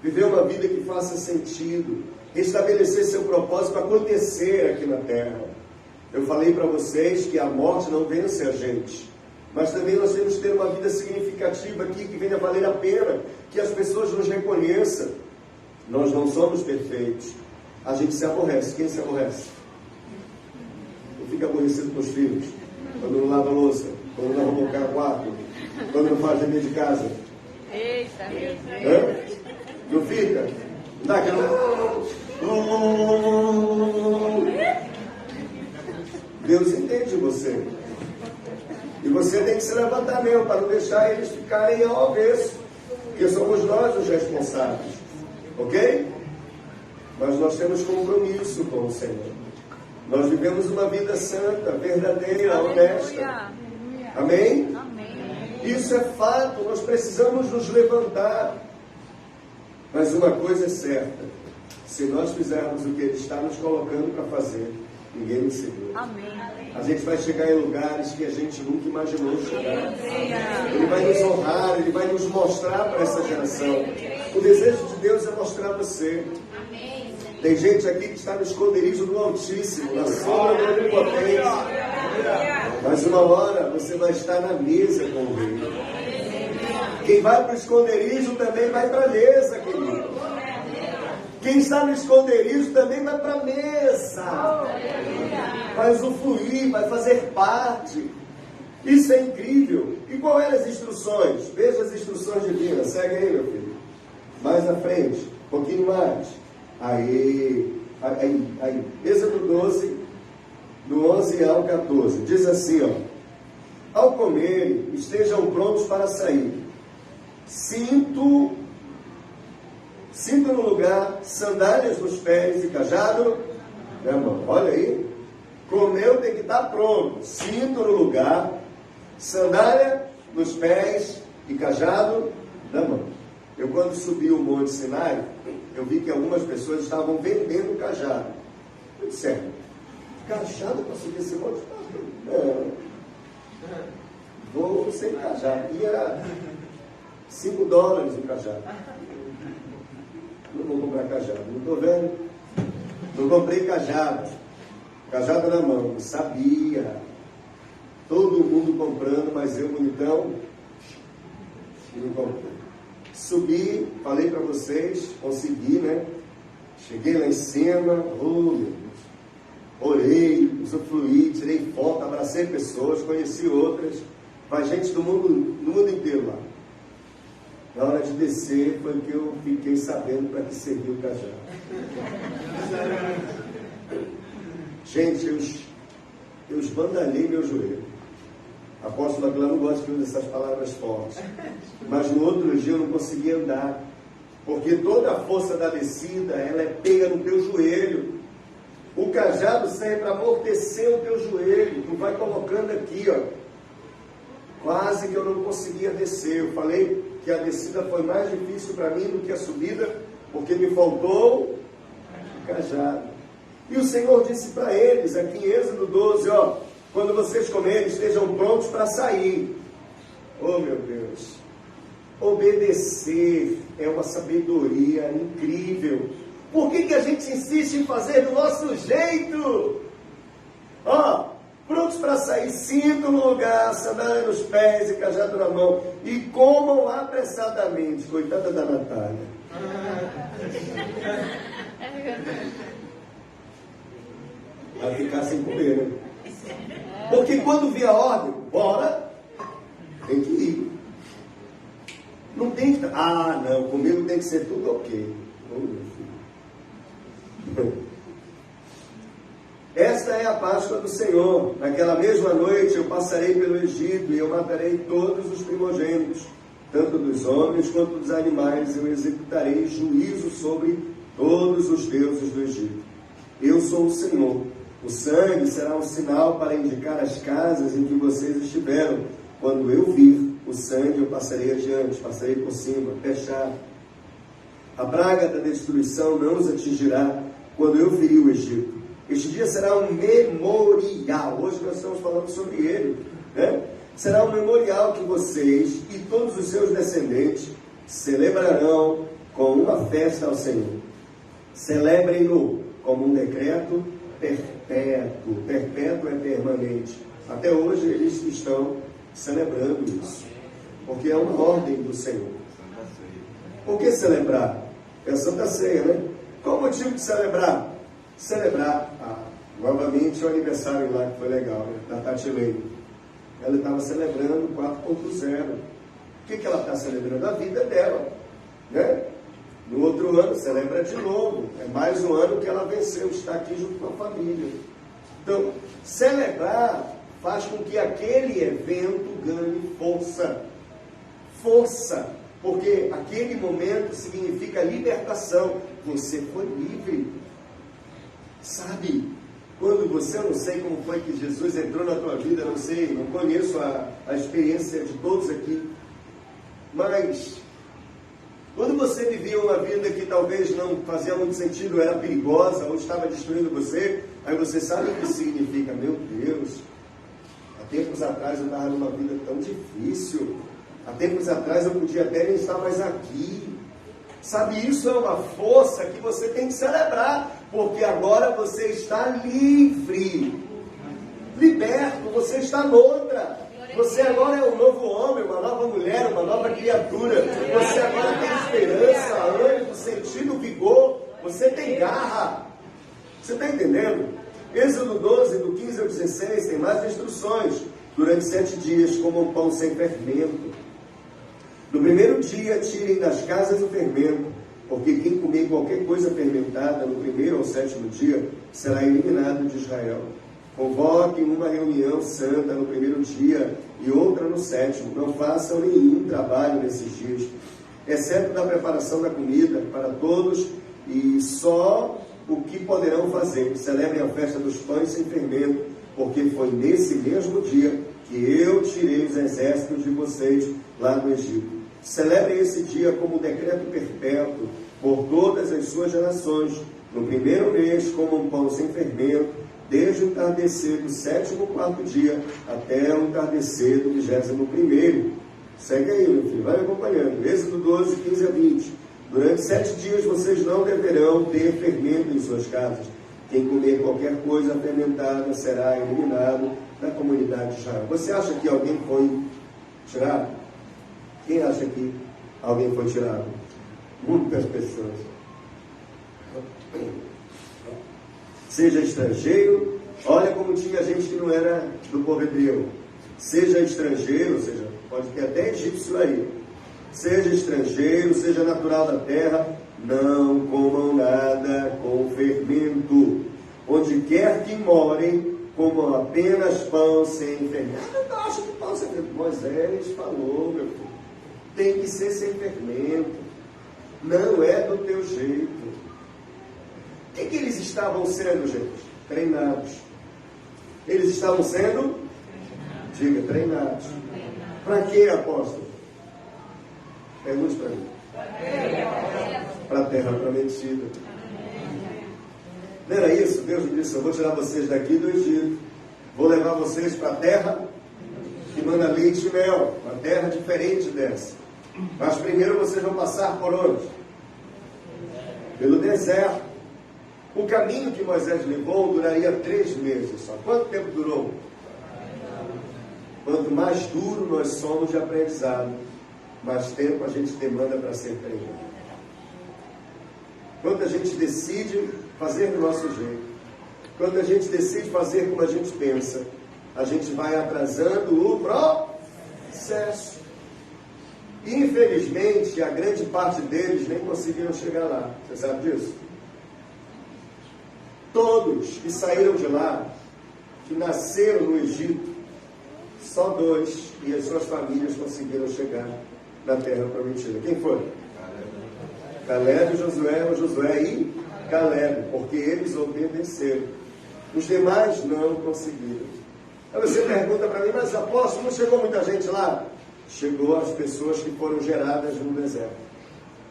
Viver uma vida que faça sentido. Estabelecer seu propósito acontecer aqui na terra. Eu falei para vocês que a morte não vence a gente. Mas também nós temos que ter uma vida significativa aqui, que venha valer a pena, que as pessoas nos reconheçam. Nós não somos perfeitos. A gente se aborrece. Quem se aborrece? Eu fico aborrecido com os filhos. Quando não lava a louça, quando não arruma o quarto, quando não faz dever de casa. Eita, meu Deus. Não fica? Dá aquela... Deus entende você. E você tem que se levantar mesmo, para não deixar eles ficarem ao avesso. Porque somos nós os responsáveis. Ok? Mas nós temos compromisso com o Senhor. Nós vivemos uma vida santa, verdadeira, honesta. Amém? Amém. Isso é fato, nós precisamos nos levantar. Mas uma coisa é certa: se nós fizermos o que Ele está nos colocando para fazer, ninguém nos segura. Amém. A gente vai chegar em lugares que a gente nunca imaginou chegar. Ele vai nos honrar, Ele vai nos mostrar para essa geração. O desejo de Deus é mostrar você. Tem gente aqui que está no esconderijo do Altíssimo, na sombra do Onipotente. Mas uma hora você vai estar na mesa com o Rei. Quem vai para o esconderijo também vai para a mesa, querido. Quem está no esconderijo também vai para a mesa. Vai usufruir, vai fazer parte. Isso é incrível. E qual eram as instruções? Veja as instruções divinas. Segue aí, meu filho. Mais na frente, um pouquinho mais. Aí. Êxodo 12, do 11 ao 14. Diz assim, ao comerem, estejam prontos para sair. Cinto no lugar, sandálias nos pés e cajado na mão. Olha aí. Comeu tem que estar pronto. Cinto no lugar, sandália nos pés e cajado na mão. Eu, quando subi o Monte Sinai, eu vi que algumas pessoas estavam vendendo cajado. Eu disse, cajado para subir esse monte? Não. Vou sem cajado. E era $5 o cajado. Não vou comprar cajado. Não estou vendo? Não comprei cajado. Cajado na mão. Sabia. Todo mundo comprando, mas eu, bonitão, não comprei. Subi, falei para vocês, consegui, né? Cheguei lá em cima, meu Deus. Orei, usufruí, tirei foto, abracei pessoas, conheci outras. Vai gente do mundo inteiro lá. Na hora de descer, foi que eu fiquei sabendo para que serviu o cajado. Gente, eu esbandalhei meu joelho. A apóstola Clã não gosta de usar essas palavras fortes. Mas no outro dia eu não conseguia andar. Porque toda a força da descida, ela é pega no teu joelho. O cajado serve para amortecer o teu joelho. Tu vai colocando aqui, ó. Quase que eu não conseguia descer. Eu falei que a descida foi mais difícil para mim do que a subida, porque me faltou o cajado. E o Senhor disse para eles, aqui em Êxodo 12, ó, quando vocês comerem, estejam prontos para sair. Oh, meu Deus! Obedecer é uma sabedoria incrível. Por que a gente insiste em fazer do nosso jeito? Ó, prontos para sair, cinto no lugar, sandália nos pés e cajado na mão. E comam apressadamente. Coitada da Natália. Vai ficar sem comer, né? Porque quando vir a ordem, bora, tem que ir. Não tem que... Ah, não, comigo tem que ser tudo ok. Oh, meu filho. Esta é a Páscoa do Senhor. Naquela mesma noite eu passarei pelo Egito e eu matarei todos os primogênitos, tanto dos homens quanto dos animais. Eu executarei juízo sobre todos os deuses do Egito. Eu sou o Senhor. O sangue será um sinal para indicar as casas em que vocês estiveram. Quando eu vir o sangue, eu passarei adiante, passarei por cima, fechar. A praga da destruição não os atingirá quando eu ferir o Egito. Este dia será um memorial. Hoje nós estamos falando sobre ele, né? Será um memorial que vocês e todos os seus descendentes celebrarão com uma festa ao Senhor. Celebrem-no como um decreto perpétuo. Perpétuo é permanente. Até hoje eles estão celebrando isso, porque é uma ordem do Senhor. Por que celebrar? É a Santa Ceia, né? Qual o motivo de celebrar? Celebrar, novamente o aniversário lá que foi legal, né? Da Tati Leite. Ela estava celebrando 4.0. O que ela está celebrando? A vida dela, né? No outro ano celebra de novo. É mais um ano que ela venceu, está aqui junto com a família. Então, celebrar faz com que aquele evento ganhe força. Força. Porque aquele momento significa libertação. Você foi livre. Sabe? Quando você, eu não sei como foi que Jesus entrou na tua vida, não sei, não conheço a experiência de todos aqui. Mas, quando você vivia uma vida que talvez não fazia muito sentido, era perigosa, ou estava destruindo você, aí você sabe o que significa, meu Deus, há tempos atrás eu estava numa vida tão difícil, há tempos atrás eu podia até nem estar mais aqui. Sabe, isso é uma força que você tem que celebrar, porque agora você está livre, liberto, você está noutra. Você agora é um novo homem, uma nova mulher, uma nova criatura. Você agora tem esperança, ânimo, sentido, vigor. Você tem garra. Você está entendendo? Êxodo 12, do 15 ao 16, tem mais instruções. Durante 7 dias, comam pão sem fermento. No primeiro dia, tirem das casas o fermento, porque quem comer qualquer coisa fermentada no primeiro ou 7º dia, será eliminado de Israel. Convoquem uma reunião santa no primeiro dia e outra no 7º. Não façam nenhum trabalho nesses dias, exceto da preparação da comida para todos, e só o que poderão fazer. Celebrem a festa dos pães sem fermento, porque foi nesse mesmo dia que eu tirei os exércitos de vocês lá do Egito. Celebrem esse dia como decreto perpétuo por todas as suas gerações. No primeiro mês, comam pão sem fermento, desde o entardecer do 7º, 4º dia, até o entardecer do 21º. Segue aí, meu filho, vai me acompanhando. Êxodo 12, 15 a 20. Durante 7 dias vocês não deverão ter fermento em suas casas. Quem comer qualquer coisa fermentada será eliminado da comunidade de Israel. Você acha que alguém foi tirado? Quem acha que alguém foi tirado? Muitas pessoas. Seja estrangeiro, olha como tinha gente que não era do povo hebreu. Seja estrangeiro, ou seja, pode ter até egípcio aí. Seja estrangeiro, seja natural da terra, não comam nada com fermento. Onde quer que morem, comam apenas pão sem fermento. Eu não acho que pão sem fermento. Moisés falou, meu filho. Tem que ser sem fermento. Não é do teu jeito. O que eles estavam sendo, gente? Treinados. Eles estavam sendo, diga, treinados. Para quê, apóstolo? Pergunte para mim. Para a terra prometida. Não era isso? Deus disse, eu vou tirar vocês daqui do Egito. Vou levar vocês para a terra que manda leite e mel. Uma terra diferente dessa. Mas primeiro vocês vão passar por onde? Pelo deserto. O caminho que Moisés levou duraria 3 meses só. Quanto tempo durou? Quanto mais duro nós somos de aprendizado, mais tempo a gente demanda para ser treinado. Quando a gente decide fazer do nosso jeito, quando a gente decide fazer como a gente pensa, a gente vai atrasando o processo. Infelizmente, a grande parte deles nem conseguiram chegar lá. Você sabe disso? Todos que saíram de lá, que nasceram no Egito, só 2 e as suas famílias conseguiram chegar na terra prometida. Quem foi? Caleb e Josué, ou Josué e Caleb, porque eles obedeceram. Os demais não conseguiram. Aí você pergunta para mim, mas apóstolo, não chegou muita gente lá? Chegou as pessoas que foram geradas no deserto.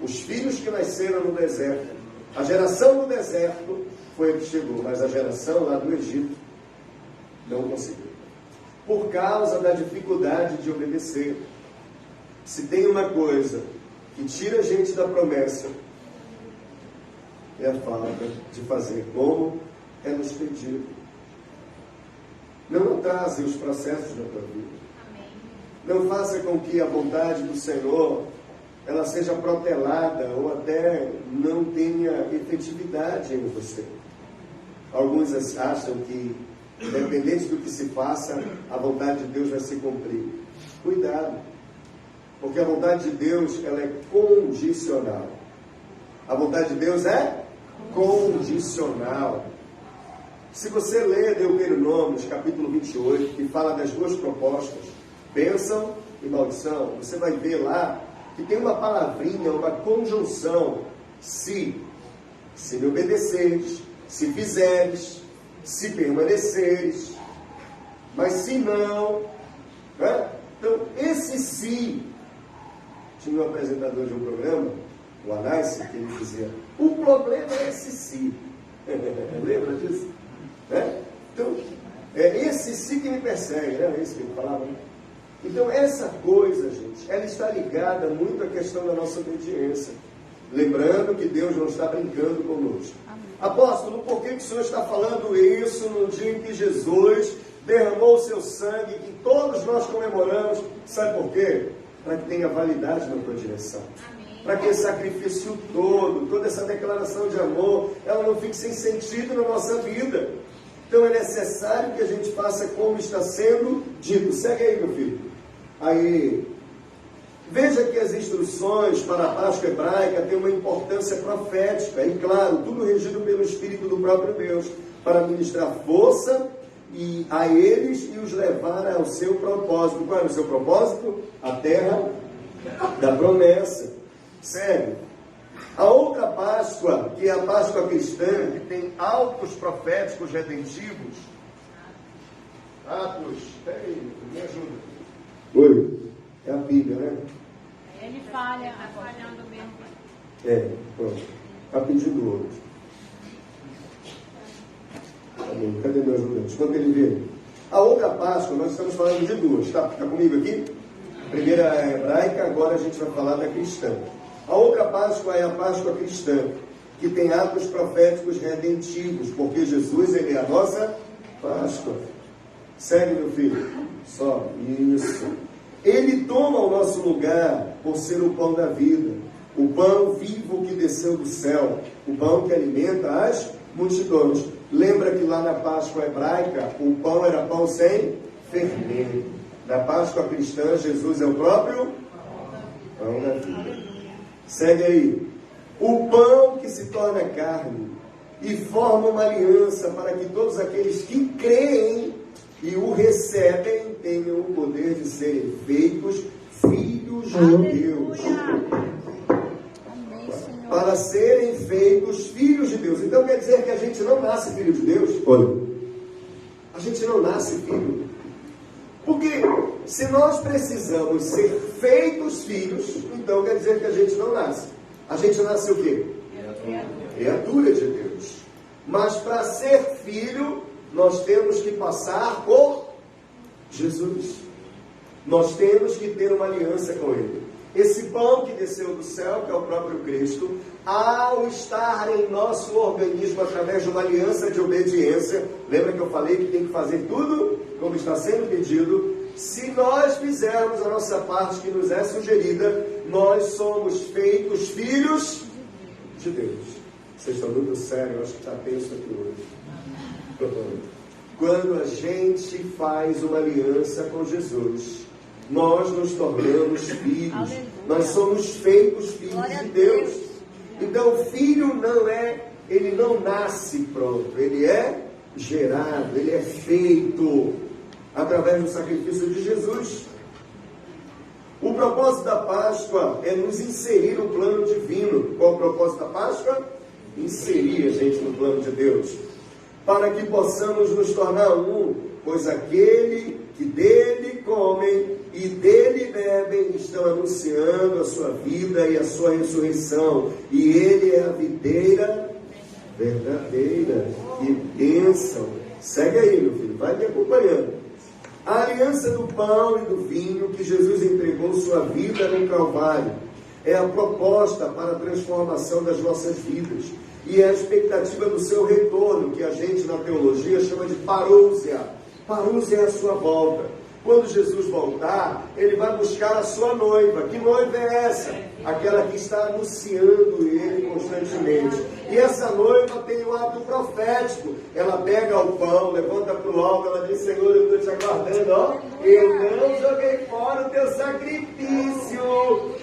Os filhos que nasceram no deserto. A geração do deserto foi a que chegou, mas a geração lá do Egito não conseguiu. Por causa da dificuldade de obedecer. Se tem uma coisa que tira a gente da promessa, é a falta de fazer como é nos pedido. Não atrase os processos da tua vida. Não faça com que a vontade do Senhor ela seja protelada ou até não tenha efetividade em você. Alguns acham que, independente do que se faça, a vontade de Deus vai se cumprir. Cuidado, porque a vontade de Deus ela é condicional. A vontade de Deus é condicional. Se você ler Deuteronômio, capítulo 28, que fala das 2 propostas, bênção e maldição, você vai ver lá que tem uma palavrinha, uma conjunção. Se me obedeceres, se fizeres, se permaneceres, mas se não, né? Então esse se, tinha um apresentador de um programa, o Anais, que ele dizia, o problema é esse se. Lembra disso? Né? Então, é esse se que me persegue, né? É isso que ele falava, né? Então, essa coisa, gente, ela está ligada muito à questão da nossa obediência. Lembrando que Deus não está brincando conosco. Amém. Apóstolo, por que o Senhor está falando isso no dia em que Jesus derramou o seu sangue, que todos nós comemoramos? Sabe por quê? Para que tenha validade na tua direção. Para que esse sacrifício todo, toda essa declaração de amor, ela não fique sem sentido na nossa vida. Então é necessário que a gente faça como está sendo dito. Segue aí, meu filho. Aí, veja que as instruções para a Páscoa hebraica têm uma importância profética, e claro, tudo regido pelo Espírito do próprio Deus, para ministrar força a eles e os levar ao seu propósito. Qual é o seu propósito? A terra da promessa. Sério. A outra Páscoa, que é a Páscoa cristã, que tem autos proféticos redentivos. Atos, peraí, me ajuda. Oi, é a Bíblia, né? Ele falha, está falhando mesmo. É, pronto. Está pedindo outro. Tá bem, cadê meu ajudante? Quando ele vê? A outra Páscoa, nós estamos falando de 2. Está comigo aqui? A primeira é a hebraica, agora a gente vai falar da cristã. A outra Páscoa é a Páscoa cristã, que tem atos proféticos redentivos, porque Jesus, ele é a nossa Páscoa. Segue, meu filho. Só, isso. Ele toma o nosso lugar por ser o pão da vida, o pão vivo que desceu do céu, o pão que alimenta as multidões. Lembra que lá na Páscoa hebraica, o pão era pão sem fermento. Na Páscoa cristã, Jesus é o próprio pão da vida. Segue aí. O pão que se torna carne e forma uma aliança para que todos aqueles que creem e o recebem tenham o poder de serem feitos filhos de Deus. Para serem feitos filhos de Deus. Deus. Então quer dizer que a gente não nasce filho de Deus? Olha, a gente não nasce filho. Porque se nós precisamos ser feitos filhos, então quer dizer que a gente não nasce. A gente nasce o quê? Criatura de Deus. Mas para ser filho, nós temos que passar por Jesus. Nós temos que ter uma aliança com Ele. Esse pão que desceu do céu, que é o próprio Cristo, ao estar em nosso organismo através de uma aliança de obediência, lembra que eu falei que tem que fazer tudo como está sendo pedido? Se nós fizermos a nossa parte que nos é sugerida, nós somos feitos filhos de Deus. Vocês estão muito sérios, eu acho que está tenso aqui hoje. Quando a gente faz uma aliança com Jesus, nós nos tornamos filhos. Aleluia. Nós somos feitos filhos de Deus. Então, filho não é, ele não nasce pronto, ele é gerado, ele é feito através do sacrifício de Jesus. O propósito da Páscoa é nos inserir no plano divino. Qual é o propósito da Páscoa? Inserir a gente no plano de Deus, para que possamos nos tornar um, pois aquele que dele comem e dele bebem estão anunciando a sua vida e a sua ressurreição, e ele é a videira verdadeira. Que bênção! Segue aí, meu filho, vai me acompanhando. A aliança do pão e do vinho que Jesus entregou sua vida no Calvário é a proposta para a transformação das nossas vidas e é a expectativa do seu retorno, que a gente na teologia chama de parousia. Parousia é a sua volta. Quando Jesus voltar, ele vai buscar a sua noiva. Que noiva é essa? Aquela que está anunciando ele constantemente. E essa noiva tem um ato profético. Ela pega o pão, levanta para o alto, ela diz: Senhor, eu estou te aguardando, ó. Eu não joguei fora o teu sacrifício.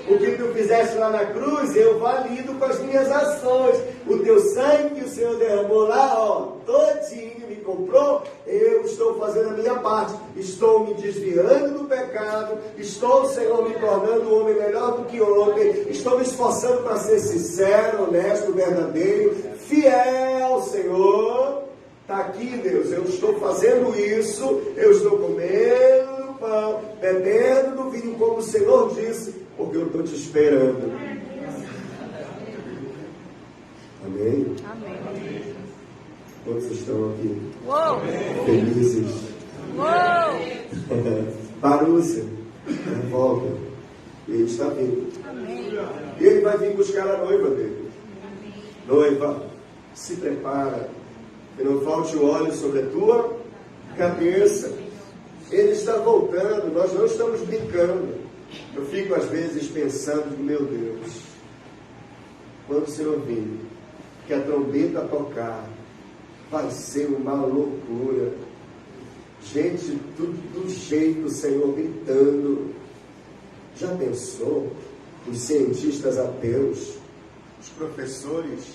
O que tu fizeste lá na cruz, eu valido com as minhas ações. O teu sangue que o Senhor derramou lá, ó, todinho me comprou. Eu estou fazendo a minha parte. Estou me desviando do pecado. Estou, Senhor, me tornando um homem melhor do que ontem. Estou me esforçando para ser sincero, honesto, verdadeiro, fiel, Senhor. Está aqui, Deus, eu estou fazendo isso. Eu estou comendo do pão, bebendo do vinho, como o Senhor disse, porque eu estou te esperando. Amém? Amém. Quantos estão aqui? Uou! Felizes? Uou! Parúcia, volta. Ele está vindo. Amém. E ele vai vir buscar a noiva dele. Noiva, se prepara, que não falte o óleo sobre a tua cabeça. Ele está voltando, nós não estamos brincando. Eu fico às vezes pensando, meu Deus, quando o Senhor vir, que a trombeta tocar, vai ser uma loucura. Gente, tudo do jeito, o Senhor gritando. Já pensou? Os cientistas ateus, os professores,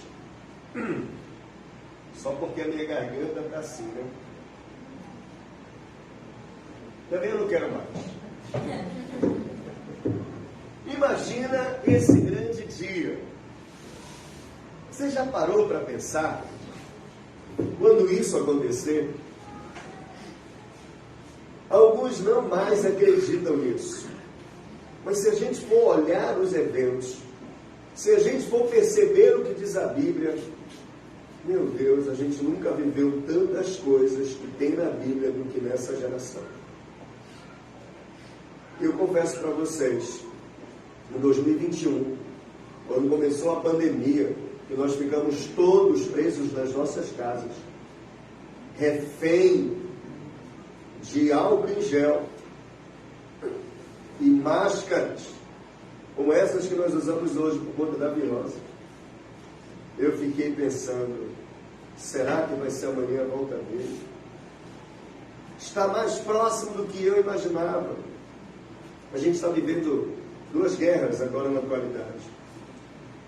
só porque a minha garganta está assim, né? Também eu não quero mais. Imagina esse grande dia. Você já parou para pensar quando isso acontecer? Alguns não mais acreditam nisso. Mas se a gente for olhar os eventos, se a gente for perceber o que diz a Bíblia, meu Deus, a gente nunca viveu tantas coisas que tem na Bíblia do que nessa geração. Eu confesso para vocês, em 2021, quando começou a pandemia, que nós ficamos todos presos nas nossas casas, refém de álcool em gel e máscaras, como essas que nós usamos hoje por conta da virose. Eu fiquei pensando, será que vai ser amanhã a volta dele? Está mais próximo do que eu imaginava. A gente está vivendo 2 guerras agora na atualidade.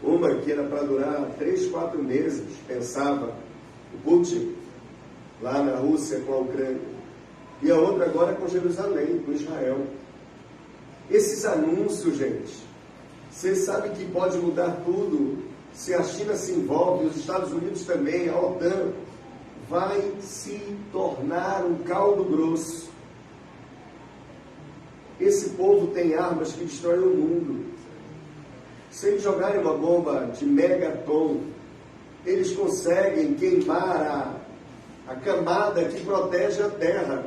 Uma que era para durar 3, 4 meses, pensava o Putin, lá na Rússia com a Ucrânia. E a outra agora com Jerusalém, com Israel. Esses anúncios, gente, você sabe que pode mudar tudo se a China se envolve, os Estados Unidos também, a OTAN, vai se tornar um caldo grosso. Esse povo tem armas que destroem o mundo. Se eles jogarem uma bomba de megaton, eles conseguem queimar a camada que protege a Terra.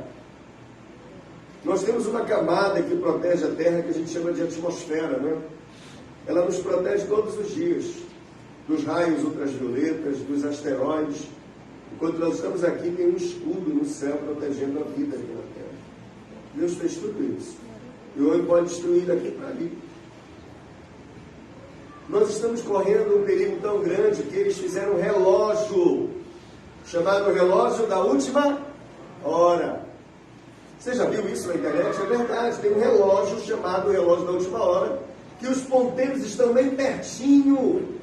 Nós temos uma camada que protege a Terra que a gente chama de atmosfera, né? Ela nos protege todos os dias dos raios ultravioletas, dos asteroides. Enquanto nós estamos aqui, tem um escudo no céu protegendo a vida aqui na Terra. Deus fez tudo isso. E o homem pode destruir daqui para ali. Nós estamos correndo um perigo tão grande que eles fizeram um relógio, chamado relógio da última hora. Você já viu isso na internet? É verdade, tem um relógio chamado relógio da última hora, que os ponteiros estão bem pertinho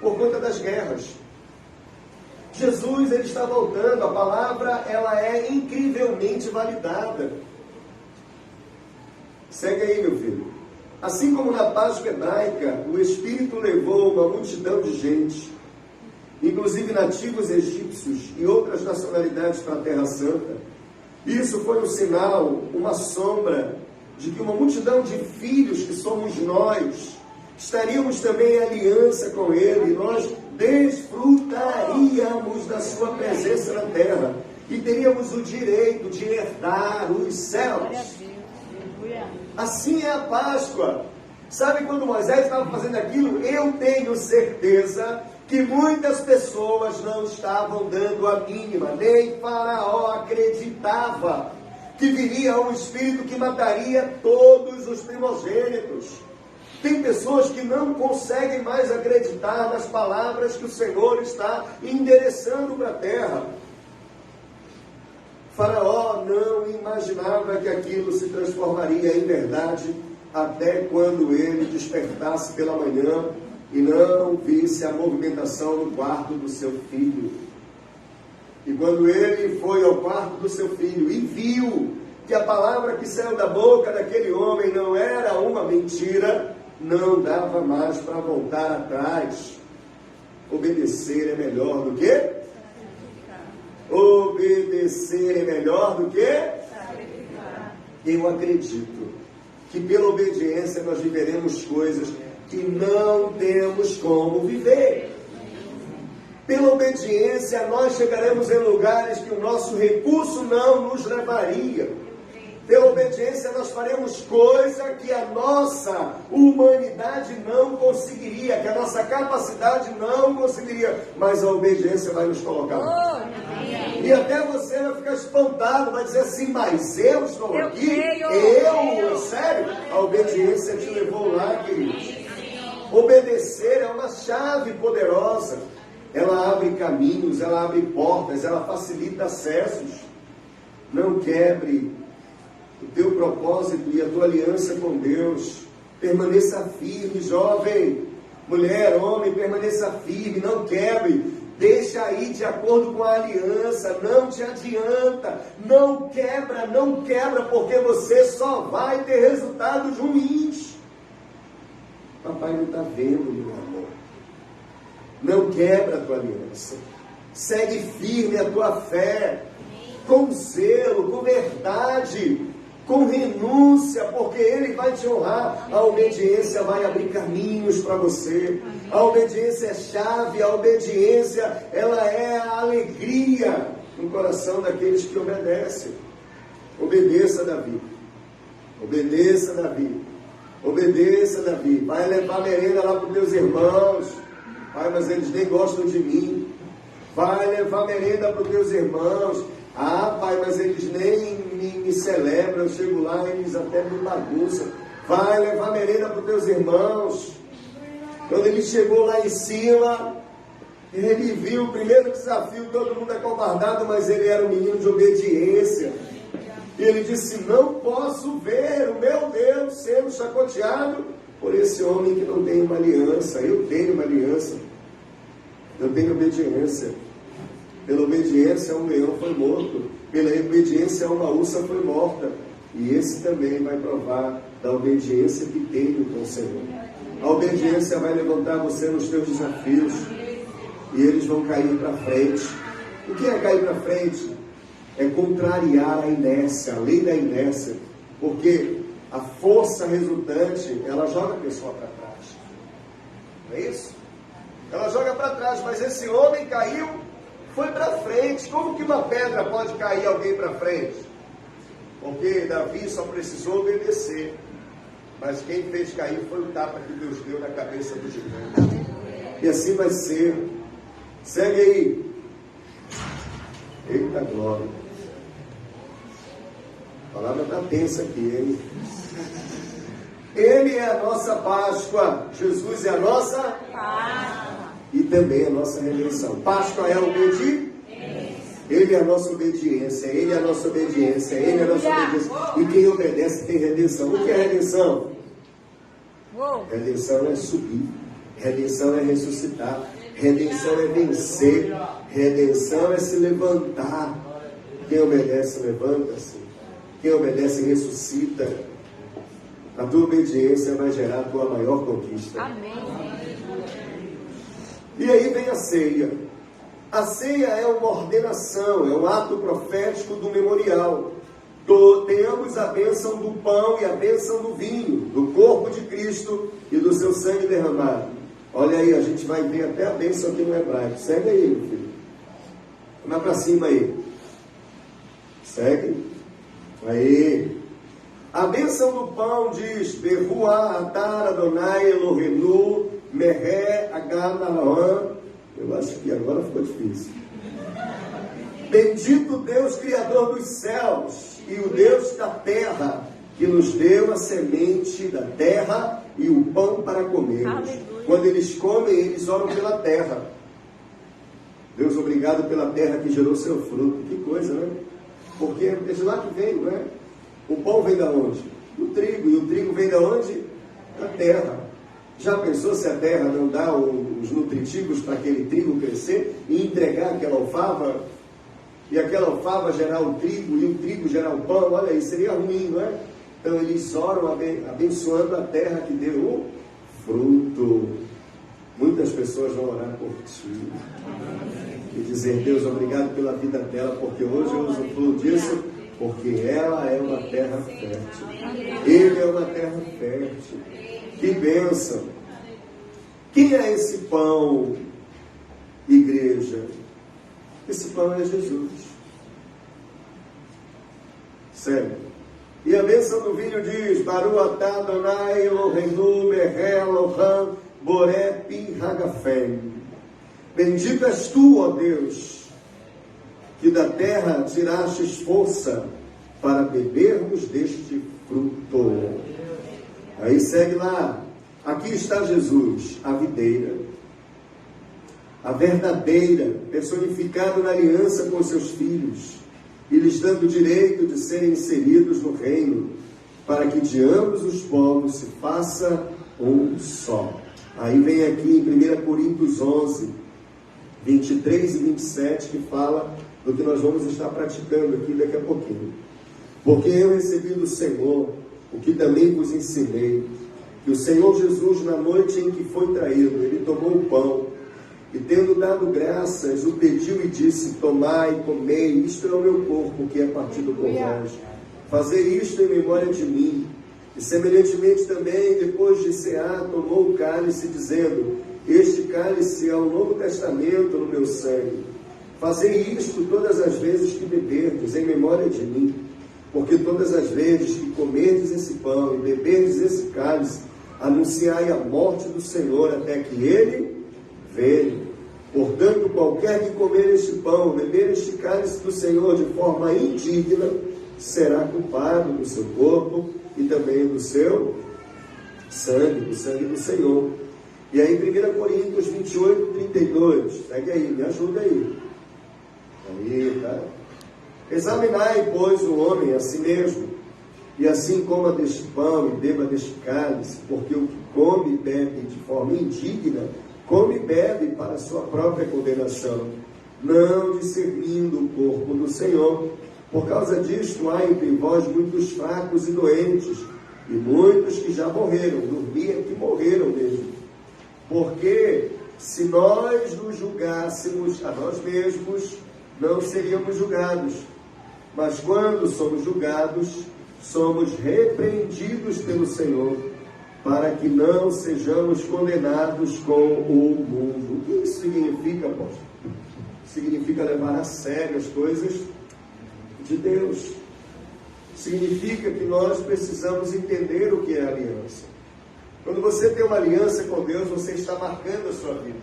por conta das guerras. Jesus, ele está voltando, a palavra, ela é incrivelmente validada. Segue aí, meu filho. Assim como na Páscoa hebraica, o Espírito levou uma multidão de gente, inclusive nativos egípcios e outras nacionalidades para a Terra Santa. Isso foi um sinal, uma sombra, de que uma multidão de filhos, que somos nós, estaríamos também em aliança com Ele, e nós desfrutaríamos da Sua presença na Terra, e teríamos o direito de herdar os céus. Assim é a Páscoa. Sabe quando Moisés estava fazendo aquilo? Eu tenho certeza que muitas pessoas não estavam dando a mínima. Nem Faraó acreditava que viria um espírito que mataria todos os primogênitos. Tem pessoas que não conseguem mais acreditar nas palavras que o Senhor está endereçando para a terra. Faraó não imaginava que aquilo se transformaria em verdade até quando ele despertasse pela manhã e não visse a movimentação no quarto do seu filho. E quando ele foi ao quarto do seu filho e viu que a palavra que saiu da boca daquele homem não era uma mentira, não dava mais para voltar atrás. Obedecer é melhor do que? Obedecer é melhor do que? Eu acredito que pela obediência nós viveremos coisas que não temos como viver. Pela obediência nós chegaremos em lugares que o nosso recurso não nos levaria. Pela obediência nós faremos coisa que a nossa humanidade não conseguiria, que a nossa capacidade não conseguiria, mas a obediência vai nos colocar. E até você vai ficar espantado, vai dizer assim, mas eu estou aqui? Eu? Sério? A obediência te levou lá, queridos. Obedecer é uma chave poderosa. Ela abre caminhos, ela abre portas, ela facilita acessos. Não quebre o teu propósito e a tua aliança com Deus. Permaneça firme, jovem, mulher, homem, permaneça firme, não quebre. Deixa aí de acordo com a aliança, não te adianta, não quebra, porque você só vai ter resultados ruins. Papai não está vendo, meu amor. Não quebra a tua aliança. Segue firme a tua fé, com zelo, com verdade, com renúncia, porque Ele vai te honrar. A obediência vai abrir caminhos para você. A obediência é chave, a obediência, ela é a alegria no coração daqueles que obedecem. Obedeça, Davi. Obedeça, Davi. Obedeça, Davi. Vai levar merenda lá para os teus irmãos. Pai, mas eles nem gostam de mim. Vai levar merenda para os teus irmãos. Ah, pai, mas eles nem me celebram. Eu chego lá e eles até me bagunçam. Vai levar merenda para os teus irmãos. Quando ele chegou lá em cima, ele viu o primeiro desafio, todo mundo acovardado, mas ele era um menino de obediência. E ele disse, não posso ver o meu Deus sendo chacoteado por esse homem que não tem uma aliança. Eu tenho uma aliança. Eu tenho obediência. Pela obediência um leão foi morto. Pela obediência uma ursa foi morta. E esse também vai provar da obediência que tenho com o Senhor. A obediência vai levantar você nos teus desafios e eles vão cair para frente. O que é cair para frente? É contrariar a inércia, a lei da inércia, porque a força resultante, ela joga a pessoa para trás. Não é isso? Ela joga para trás, mas esse homem caiu, foi para frente. Como que uma pedra pode cair alguém para frente? Porque Davi só precisou obedecer. Mas quem fez cair foi o tapa que Deus deu na cabeça do gigante. E assim vai ser. Segue aí. Eita glória. A palavra está tensa aqui, hein? Ele é a nossa Páscoa. Jesus é a nossa Páscoa. E também a nossa redenção. Páscoa é a obediência. Ele é a nossa obediência. Ele é a nossa obediência. Ele é a nossa obediência. E quem obedece tem redenção. O que é redenção? Redenção é subir. Redenção é ressuscitar. Redenção é vencer. Redenção é se levantar. Quem obedece, levanta-se. Quem obedece, ressuscita. A tua obediência vai gerar a tua maior conquista. Amém. E aí vem a ceia. A ceia é uma ordenação, é um ato profético do memorial. Temos a bênção do pão e a bênção do vinho, do corpo de Cristo e do seu sangue derramado. Olha aí, a gente vai ver até a bênção aqui no hebraico. Segue aí, meu filho. Vai para cima aí. Segue. Aí. A bênção do pão diz: Beruah atar Adonai Elohenu meré aganaran. Eu acho que agora ficou difícil. Bendito Deus, Criador dos céus e o Deus da terra, que nos deu a semente da terra e o pão para comermos. Quando eles comem, eles oram pela terra. Deus, obrigado pela terra que gerou seu fruto. Que coisa, né? Porque é de lá que vem, não é? O pão vem da onde? Do trigo. E o trigo vem da onde? Da terra. Já pensou se a terra não dá os nutritivos para aquele trigo crescer e entregar aquela alfava? E aquela alfava gerar o trigo e o trigo gerar o pão? Olha aí, seria ruim, não é? Então eles oram abençoando a terra que deu o fruto. Muitas pessoas vão orar por ti e dizer: Deus, obrigado pela vida dela, porque hoje eu usufruo disso, porque ela é uma terra fértil. Ele é uma terra fértil. Que bênção! Quem é esse pão, igreja? Esse pão é Jesus. Sério. E a bênção do vinho diz: Baruch atah Adonai Elohenu meré Eloham boré pi hagafem. Bendito és tu, ó Deus, que da terra tirastes força para bebermos deste fruto. Aí segue lá. Aqui está Jesus, a videira, a verdadeira, personificado na aliança com seus filhos, e lhes dando o direito de serem inseridos no reino, para que de ambos os povos se faça um só. Aí vem aqui em 1 Coríntios 11, 23 e 27, que fala do que nós vamos estar praticando aqui daqui a pouquinho. Porque eu recebi do Senhor o que também vos ensinei, que o Senhor Jesus, na noite em que foi traído, ele tomou o pão, e tendo dado graças, o pediu e disse: tomai e comei, isto é o meu corpo, que é partido por vós. Fazei isto em memória de mim. E semelhantemente também, depois de cear, tomou o cálice, dizendo: este cálice é o Novo Testamento no meu sangue. Fazei isto todas as vezes que beberdes, em memória de mim. Porque todas as vezes que comerdes esse pão e beberdes esse cálice, anunciai a morte do Senhor até que ele venha. Portanto, qualquer que comer este pão, beber este cálice do Senhor de forma indigna, será culpado do seu corpo e também do seu sangue, do sangue do Senhor. E aí, 1 Coríntios 28, 32, segue aí, me ajuda aí. Aí, tá? Examinai, pois, o homem a si mesmo, e assim coma deste pão e beba deste cálice, porque o que come e bebe de forma indigna, come e bebe para a sua própria condenação, não discernindo o corpo do Senhor. Por causa disto, há entre vós muitos fracos e doentes, E muitos que já morreram, dormiam que morreram mesmo. Porque se nós nos julgássemos a nós mesmos, não seríamos julgados. Mas quando somos julgados, somos repreendidos pelo Senhor, para que não sejamos condenados com o mundo. O que isso significa, apóstolo? Significa levar a sério as coisas de Deus. Significa que nós precisamos entender o que é aliança. Quando você tem uma aliança com Deus, você está marcando a sua vida.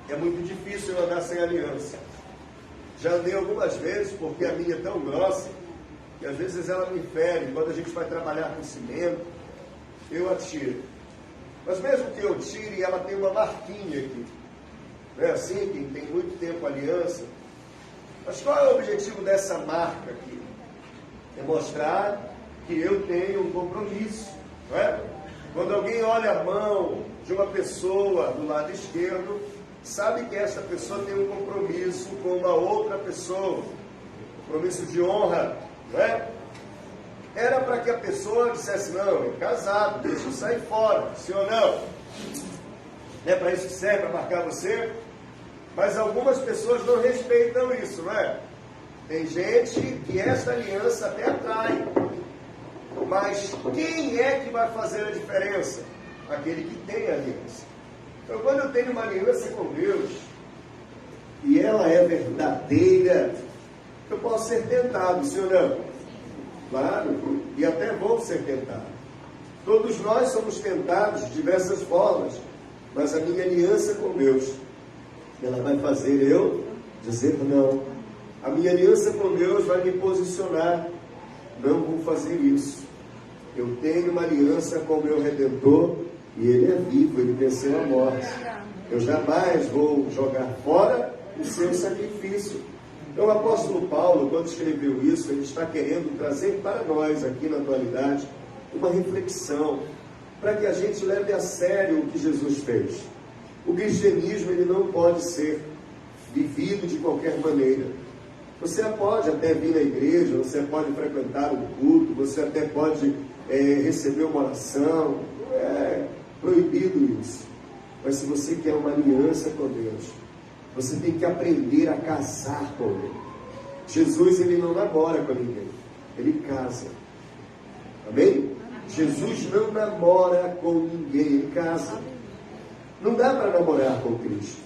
É muito difícil eu andar sem aliança. Já andei algumas vezes, porque a minha é tão grossa, que às vezes ela me fere. Quando a gente vai trabalhar com cimento, eu atiro. Mas mesmo que eu tire, ela tem uma marquinha aqui. Não é assim? Quem tem muito tempo aliança. Mas qual é o objetivo dessa marca aqui? É mostrar que eu tenho um compromisso, não é? Quando alguém olha a mão de uma pessoa do lado esquerdo, sabe que essa pessoa tem um compromisso com uma outra pessoa, compromisso de honra, não é? Era para que a pessoa dissesse, não, é casado, deixa eu sair fora, sim ou não? Não é para isso que serve, para marcar você? Mas algumas pessoas não respeitam isso, não é? Tem gente que essa aliança até atrai. Mas quem é que vai fazer a diferença? Aquele que tem aliança. Então, quando eu tenho uma aliança com Deus, e ela é verdadeira, eu posso ser tentado, sim ou não? Claro, e até vou ser tentado. Todos nós somos tentados de diversas formas, mas a minha aliança com Deus, ela vai fazer eu dizer não. A minha aliança com Deus vai me posicionar. Não vou fazer isso. Eu tenho uma aliança com o meu Redentor e Ele é vivo, Ele venceu a morte. Eu jamais vou jogar fora o seu sacrifício. Então o apóstolo Paulo, quando escreveu isso, ele está querendo trazer para nós aqui na atualidade uma reflexão, para que a gente leve a sério o que Jesus fez. O cristianismo ele não pode ser vivido de qualquer maneira. Você pode até vir na igreja, você pode frequentar um culto, você até pode receber uma oração, não é proibido isso. Mas se você quer uma aliança com Deus, você tem que aprender a casar com Ele. Jesus ele não namora com ninguém, Ele casa. Amém? Jesus não namora com ninguém, Ele casa. Não dá para namorar com Cristo.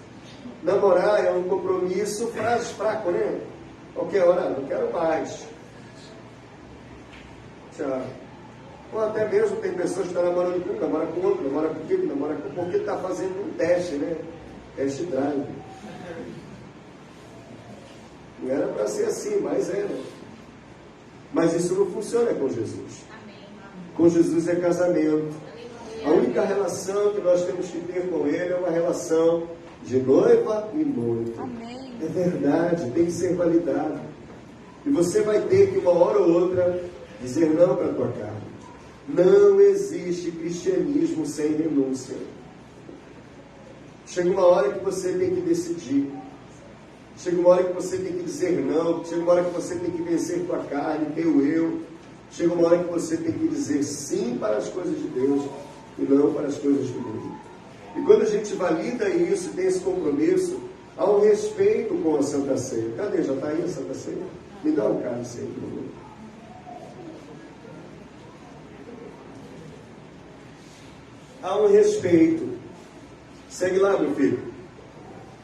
Namorar é um compromisso fraco, né? Qualquer hora, não quero mais. Tchau. Ou até mesmo tem pessoas que estão namorando com um, namora com outro, namora com aquilo, namora com... porque está fazendo um teste, né? Test drive. Não era para ser assim, mas era. Mas isso não funciona com Jesus. Com Jesus é casamento. A única relação que nós temos que ter com Ele é uma relação de noiva e noivo. Amém. É verdade, tem que ser validado. E você vai ter que uma hora ou outra dizer não para a tua carne. Não existe cristianismo sem renúncia. Chega uma hora que você tem que decidir. Chega uma hora que você tem que dizer não. Chega uma hora que você tem que vencer tua carne, teu eu. Chega uma hora que você tem que dizer sim para as coisas de Deus e não para as coisas do mundo. E quando a gente valida isso, tem esse compromisso, há um respeito com a Santa Ceia. Cadê? Já está aí a Santa Ceia? Me dá um cálice aí, por favor. Há um respeito. Segue lá, meu filho.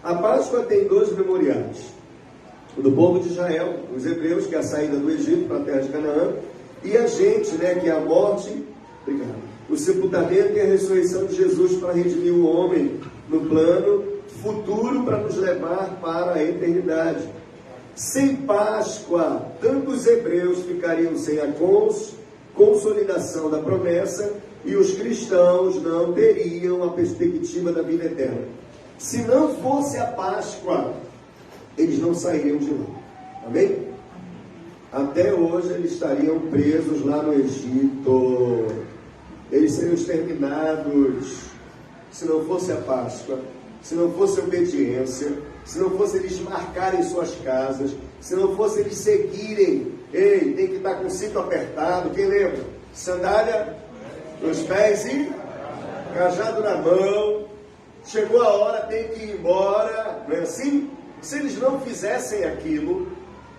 A Páscoa tem 2 memoriais. O do povo de Israel, os hebreus, que é a saída do Egito para a terra de Canaã, e a gente, né, que é a morte, o sepultamento e a ressurreição de Jesus para redimir o homem no plano futuro para nos levar para a eternidade. Sem Páscoa, tanto os hebreus ficariam sem a consolidação da promessa e os cristãos não teriam a perspectiva da vida eterna. Se não fosse a Páscoa, eles não sairiam de lá. Amém? Até hoje eles estariam presos lá no Egito. Eles seriam exterminados. Se não fosse a Páscoa, se não fosse a obediência, se não fosse eles marcarem suas casas, se não fosse eles seguirem Ei, tem que estar com o cinto apertado. Quem lembra? Sandália nos pés e cajado na mão. Chegou a hora, tem que ir embora. Não é assim? Se eles não fizessem aquilo,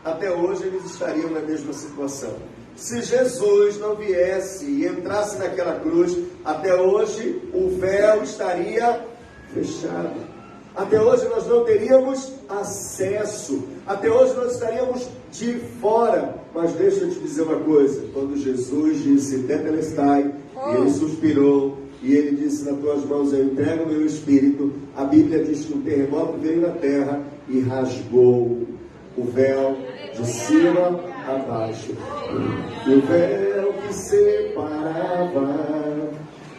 até hoje eles estariam na mesma situação. Se Jesus não viesse e entrasse naquela cruz, até hoje o véu estaria fechado. Até hoje nós não teríamos acesso. Até hoje nós estaríamos de fora. Mas deixa eu te dizer uma coisa. Quando Jesus disse, Tetelestai, e ele suspirou, e ele disse, nas tuas mãos eu entrego o meu espírito, a Bíblia diz que um terremoto veio na terra e rasgou o véu de cima a baixo. E o véu que separava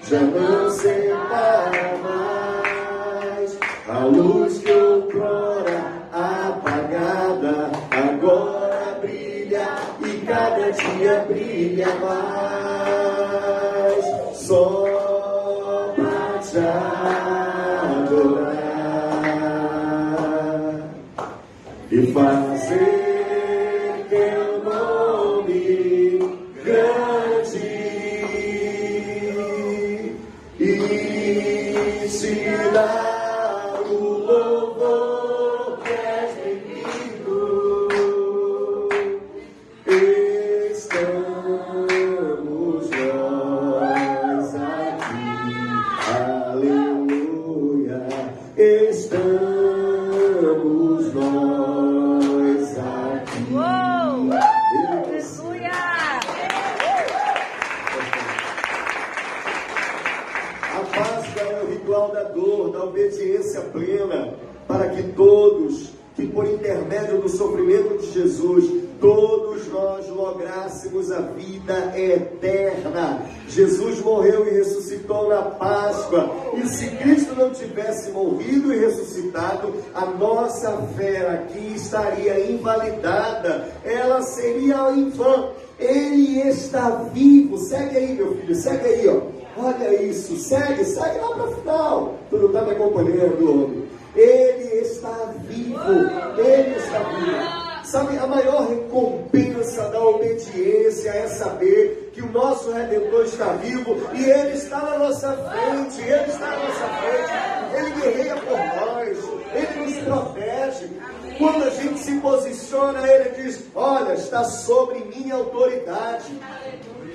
já não separa mais. A luz que outrora apagada agora brilha e cada dia brilha mais. Só pra te adorar e fazer teu nome grande e te dar o louvor que és devido. Estamos nós aqui, aleluia. Estamos nós aqui. Aleluia! A Páscoa é o ritual da dor, da obediência plena, para que todos, que por intermédio do sofrimento de Jesus, todos nós lográssemos a vida eterna. Jesus morreu e ressuscitou na Páscoa. E se Cristo não tivesse morrido e ressuscitado, a nossa fé aqui estaria invalidada. Ela seria em vão. Ele está vivo. Segue aí, meu filho, segue aí, ó. Olha isso, segue lá para o final. Tu não está me acompanhando, homem. Ele está vivo. Ele está vivo. Sabe, a maior recompensa da obediência é saber que o nosso Redentor está vivo e Ele está na nossa frente. Ele está na nossa frente. Ele guerreia por nós. Ele nos protege. Quando a gente se posiciona, Ele diz, olha, está sobre minha autoridade.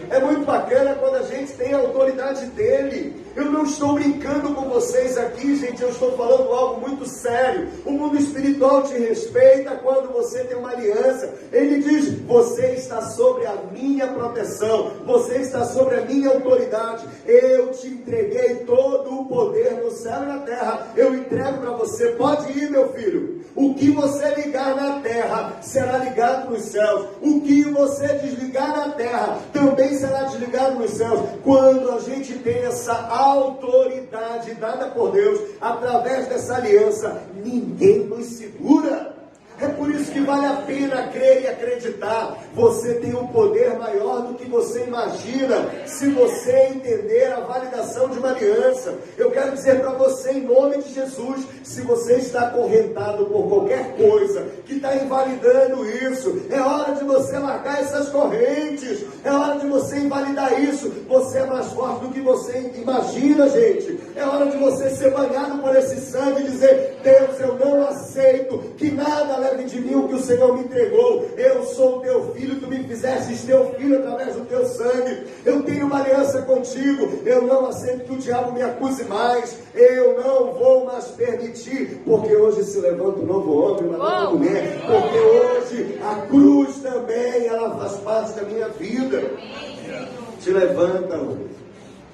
É muito bacana quando a gente tem a autoridade dele. Eu não estou brincando com vocês aqui, gente. Eu estou falando algo muito sério. O mundo espiritual te respeita quando você tem uma aliança. Ele diz, você está sobre a minha proteção. Você está sobre a minha autoridade. Eu te entreguei todo o poder no céu e na terra. Eu entrego para você. Pode ir, meu filho. O que você ligar na terra será ligado nos céus. O que você desligar na terra também será desligado nos céus. Quando a gente tem essa autoridade dada por Deus, através dessa aliança, ninguém nos segura. É por isso que vale a pena crer e acreditar. Você tem um poder maior do que você imagina, se você entender a validação de uma aliança. Eu quero dizer para você, em nome de Jesus, se você está acorrentado por qualquer coisa que está invalidando isso, é hora de você largar essas correntes. É hora de você invalidar isso. Você é mais forte do que você imagina, gente. É hora de você ser banhado por esse sangue e dizer, Deus, eu não aceito que nada leve de mim o que o Senhor me entregou. Eu sou teu filho, tu me fizestes teu filho através do teu sangue. Eu tenho uma aliança contigo. Eu não aceito que o diabo me acuse mais. Eu não vou mais permitir, porque hoje se levanta um novo homem, uma nova mulher, porque hoje a cruz também, ela faz parte da minha vida. Te levanta, homem.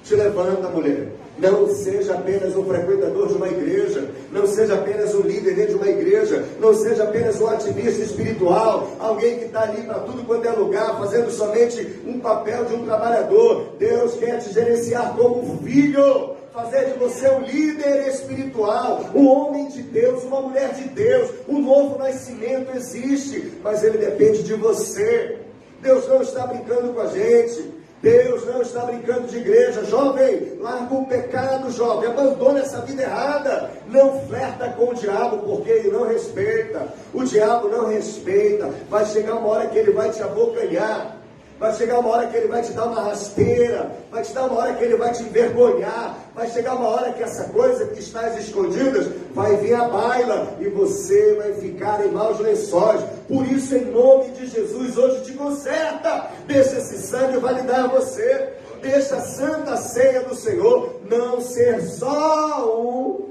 Te levanta, mulher. Não seja apenas um frequentador de uma igreja, não seja apenas um líder dentro de uma igreja, não seja apenas um ativista espiritual, alguém que está ali para tudo quanto é lugar, fazendo somente um papel de um trabalhador. Deus quer te gerenciar como filho, fazer de você um líder espiritual, um homem de Deus, uma mulher de Deus. Um novo nascimento existe, mas ele depende de você. Deus não está brincando com a gente. Deus não está brincando de igreja. Jovem, larga o pecado, jovem. Abandona essa vida errada. Não flerta com o diabo, porque ele não respeita. O diabo não respeita. Vai chegar uma hora que ele vai te abocanhar. Vai chegar uma hora que ele vai te dar uma rasteira. Vai te dar uma hora que ele vai te envergonhar. Vai chegar uma hora que essa coisa que está às escondidas vai vir à baila. E você vai ficar em maus lençóis. Por isso, em nome de Jesus, hoje te conserta. Deixa esse sangue validar você. Deixa a santa ceia do Senhor não ser só um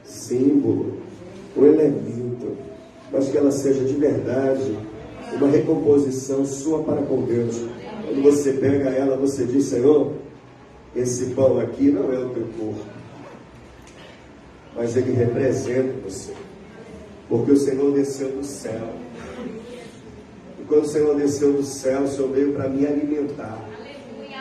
símbolo, um elemento, mas que ela seja de verdade uma recomposição sua para com Deus. Quando você pega ela, você diz: Senhor, esse pão aqui não é o teu corpo, mas ele representa você, porque o Senhor desceu do céu. E quando o Senhor desceu do céu, o Senhor veio para me alimentar.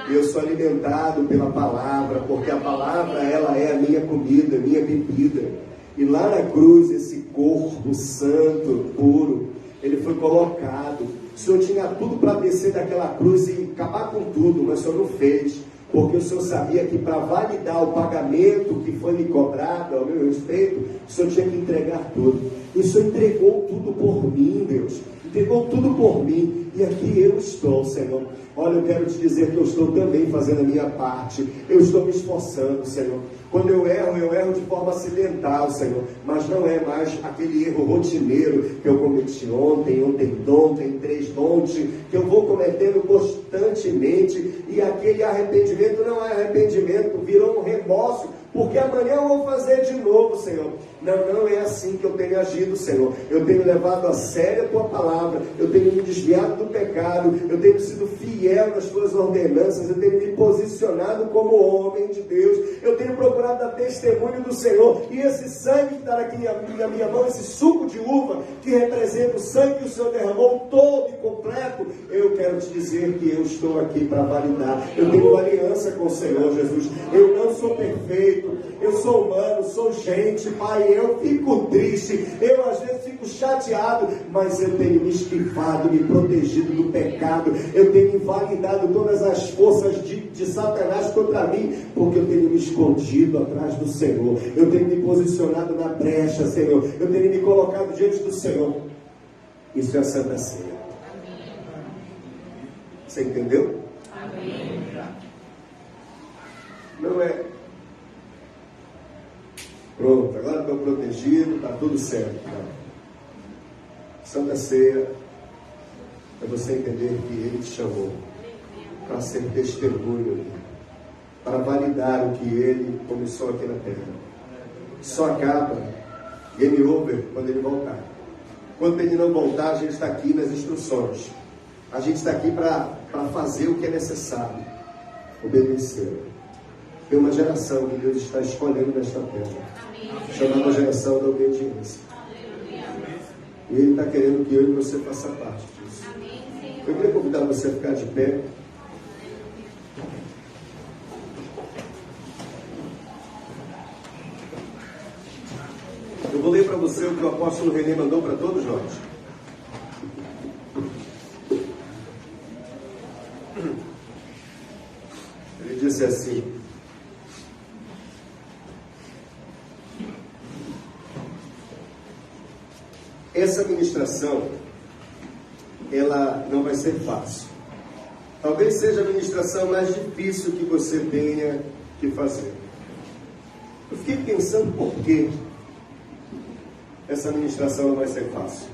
E eu sou alimentado pela palavra, porque a palavra, ela é a minha comida, a minha bebida. E lá na cruz, esse corpo santo, puro, ele foi colocado. O Senhor tinha tudo para descer daquela cruz e acabar com tudo, mas o Senhor não fez, porque o Senhor sabia que para validar o pagamento que foi me cobrado ao meu respeito, o Senhor tinha que entregar tudo. E o Senhor entregou tudo por mim, Deus. Entregou tudo por mim. E aqui eu estou, Senhor. Olha, eu quero te dizer que eu estou também fazendo a minha parte. Eu estou me esforçando, Senhor. Quando eu erro de forma acidental, Senhor. Mas não é mais aquele erro rotineiro que eu cometi ontem, 3 ontem, que eu vou cometendo constantemente. E aquele arrependimento não é arrependimento, virou um remorso, porque amanhã eu vou fazer de novo, Senhor. Não é assim que eu tenho agido, Senhor. Eu tenho levado a sério a Tua palavra, eu tenho me desviado do pecado, eu tenho sido fiel nas Tuas ordenanças, eu tenho me posicionado como homem de Deus, eu tenho procurado dar testemunho do Senhor. E esse sangue que está aqui na minha mão, esse suco de uva que representa o sangue que o Senhor derramou todo e completo, eu quero te dizer que eu estou aqui para validar. Eu tenho uma aliança com o Senhor Jesus. Eu não sou perfeito, eu sou humano, sou gente, Pai. Eu fico triste, eu às vezes fico chateado, mas eu tenho me esquivado, me protegido do pecado. Eu tenho invalidado todas as forças de Satanás contra mim, porque eu tenho me escondido atrás do Senhor. Eu tenho me posicionado na brecha, Senhor. Eu tenho me colocado diante do Senhor. Isso é a Santa Ceia. Você entendeu? Amém. Não é pronto, agora estou protegido, está tudo certo. Não. Santa Ceia é você entender que Ele te chamou para ser testemunho, para validar o que Ele começou aqui na terra. Só acaba, game over, quando Ele voltar. Quando Ele não voltar, a gente está aqui nas instruções. A gente está aqui para fazer o que é necessário, obedecer. Tem uma geração que Deus está escolhendo nesta terra, chamada geração da obediência. E Ele está querendo que eu e você faça parte disso. Eu queria convidar você a ficar de pé. Eu vou ler para você o que o apóstolo René mandou para todos nós. Ele disse assim: essa ministração, ela não vai ser fácil. Talvez seja a ministração mais difícil que você tenha que fazer. Eu fiquei pensando por que essa ministração não vai ser fácil.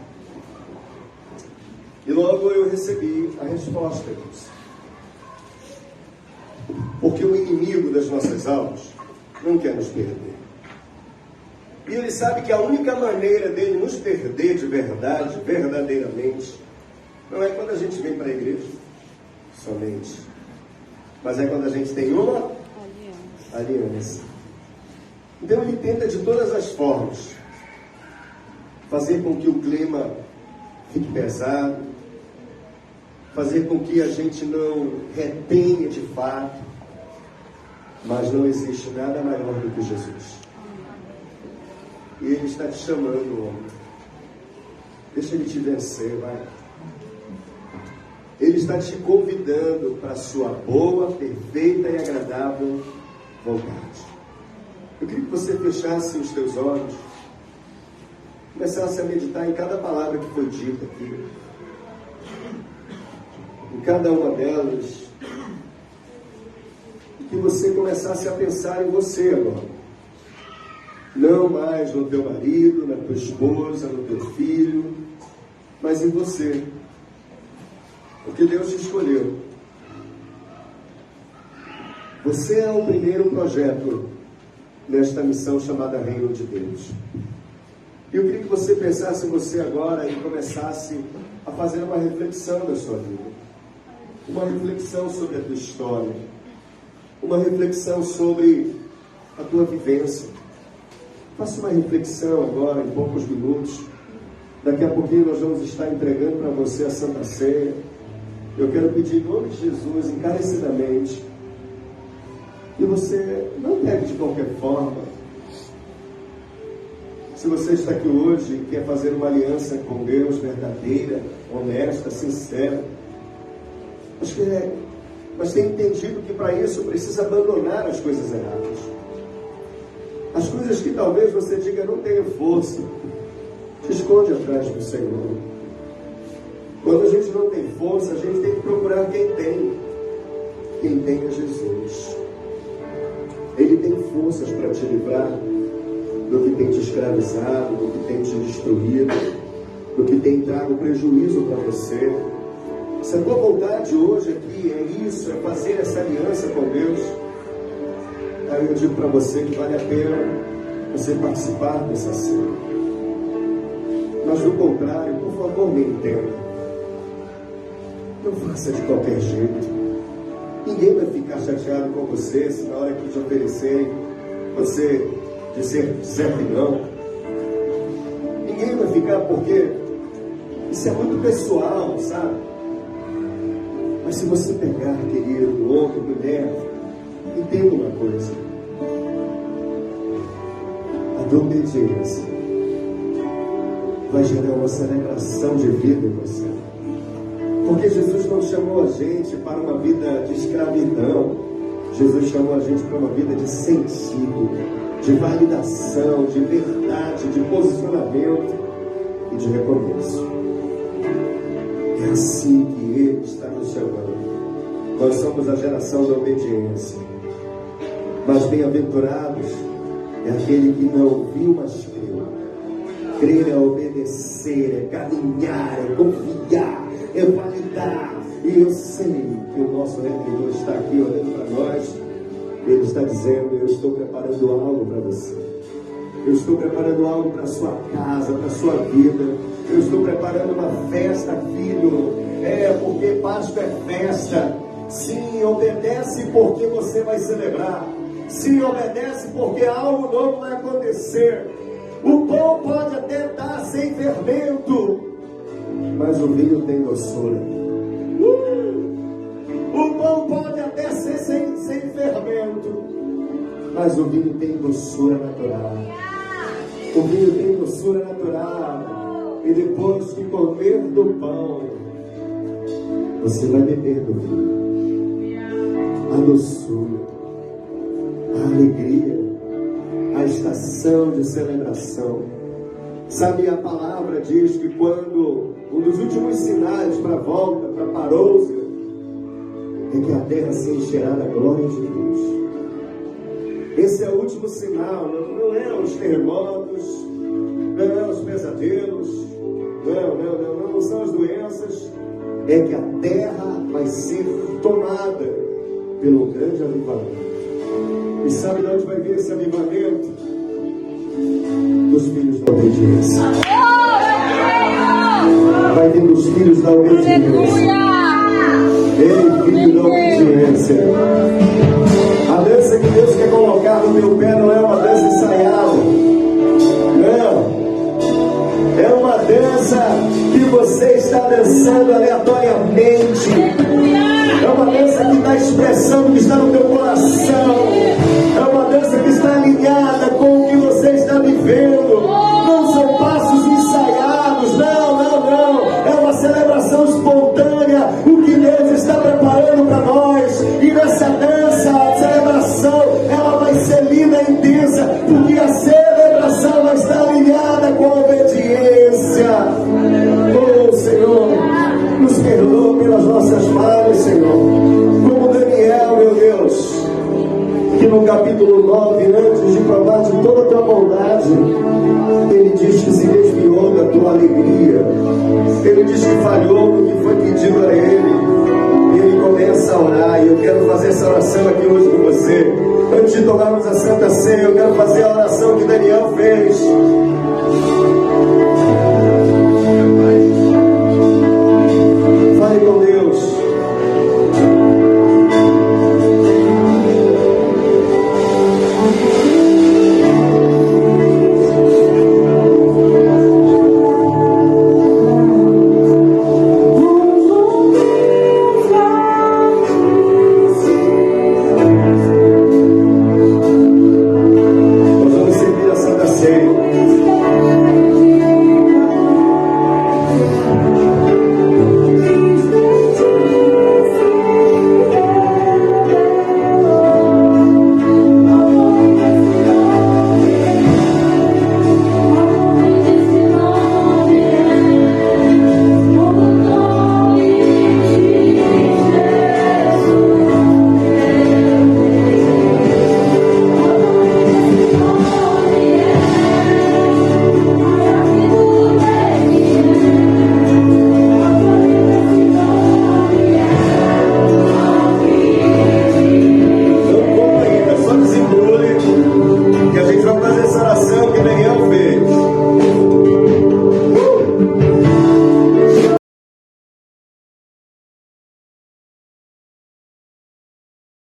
E logo eu recebi a resposta disso. Porque o inimigo das nossas almas não quer nos perder. E ele sabe que a única maneira dele nos perder de verdade, verdadeiramente, não é quando a gente vem para a igreja, somente. Mas é quando a gente tem uma aliança. Então ele tenta de todas as formas fazer com que o clima fique pesado, fazer com que a gente não retenha de fato, mas não existe nada maior do que Jesus. E Ele está te chamando, homem. Deixa Ele te vencer, vai. Ele está te convidando para a sua boa, perfeita e agradável vontade. Eu queria que você fechasse os teus olhos, começasse a meditar em cada palavra que foi dita aqui, em cada uma delas, e que você começasse a pensar em você agora. Não mais no teu marido, na tua esposa, no teu filho, mas em você. Porque Deus te escolheu. Você é o primeiro projeto nesta missão chamada Reino de Deus. E eu queria que você pensasse em você agora e começasse a fazer uma reflexão da sua vida. Uma reflexão sobre a tua história. Uma reflexão sobre a tua vivência. Faça uma reflexão agora, em poucos minutos. Daqui a pouquinho nós vamos estar entregando para você a Santa Ceia. Eu quero pedir em nome de Jesus, encarecidamente, que você não pegue de qualquer forma. Se você está aqui hoje e quer fazer uma aliança com Deus verdadeira, honesta, sincera, mas tem entendido que para isso precisa abandonar as coisas erradas. As coisas que talvez você diga não tenha força, te esconde atrás do Senhor. Quando a gente não tem força, a gente tem que procurar quem tem. Quem tem é Jesus. Ele tem forças para te livrar do que tem te escravizado, do que tem te destruído, do que tem trago prejuízo para você. Se a tua vontade hoje aqui é isso, é fazer essa aliança com Deus, aí eu digo para você que vale a pena você participar dessa cena. Mas do contrário, por favor, me entenda. Não faça de qualquer jeito. Ninguém vai ficar chateado com você se na hora que te oferecerem você dizer que não. Ninguém vai ficar, porque isso é muito pessoal, sabe? Mas se você pegar, querido, homem, mulher, entenda uma coisa. A tua obediência vai gerar uma celebração de vida em você. Porque Jesus não chamou a gente para uma vida de escravidão. Jesus chamou a gente para uma vida de sentido, de validação, de verdade, de posicionamento e de recomeço. É assim que Ele está nos chamando. Nós somos a geração da obediência. Mas bem-aventurados é aquele que não ouviu, mas creu. Crer é obedecer, é caminhar, é confiar, é validar. E eu sei que o nosso Redentor está aqui olhando para nós. Ele está dizendo: eu estou preparando algo para você. Eu estou preparando algo para a sua casa, para a sua vida. Eu estou preparando uma festa, filho. Porque Páscoa é festa. Sim, obedece porque você vai celebrar. Sim, obedece porque algo novo vai acontecer. O pão pode até estar sem fermento, mas o vinho tem doçura. O pão pode até ser sem fermento, mas o vinho tem doçura natural. O vinho tem doçura natural. E depois que comer do pão, você vai beber do vinho. A doçura, a alegria, a estação de celebração. Sabe, a palavra diz que quando um dos últimos sinais para a volta, para a parousia, é que a terra se encherá da glória de Deus. Esse é o último sinal. Não é os terremotos, não é os pesadelos, não são as doenças. É que a terra vai ser tomada pelo grande avivamento. E sabe de onde vai vir esse avivamento? Dos filhos da obediência. Vai vir dos filhos da obediência. Ei, filho da obediência. A dança que Deus quer colocar no meu pé não é uma dança ensaiada. Não. É uma dança que você está dançando aleatoriamente. É uma dança que está expressando o que está no teu coração. É uma dança que está alinhada com o que você está vivendo. Não são passos ensaiados. Não. É uma celebração espontânea. O que que no capítulo 9, antes de provar de toda a tua bondade, ele diz que se desviou da tua alegria. Ele diz que falhou no que foi pedido a ele. E ele começa a orar. E eu quero fazer essa oração aqui hoje com você. Antes de tomarmos a Santa Ceia, eu quero fazer a oração que Daniel fez.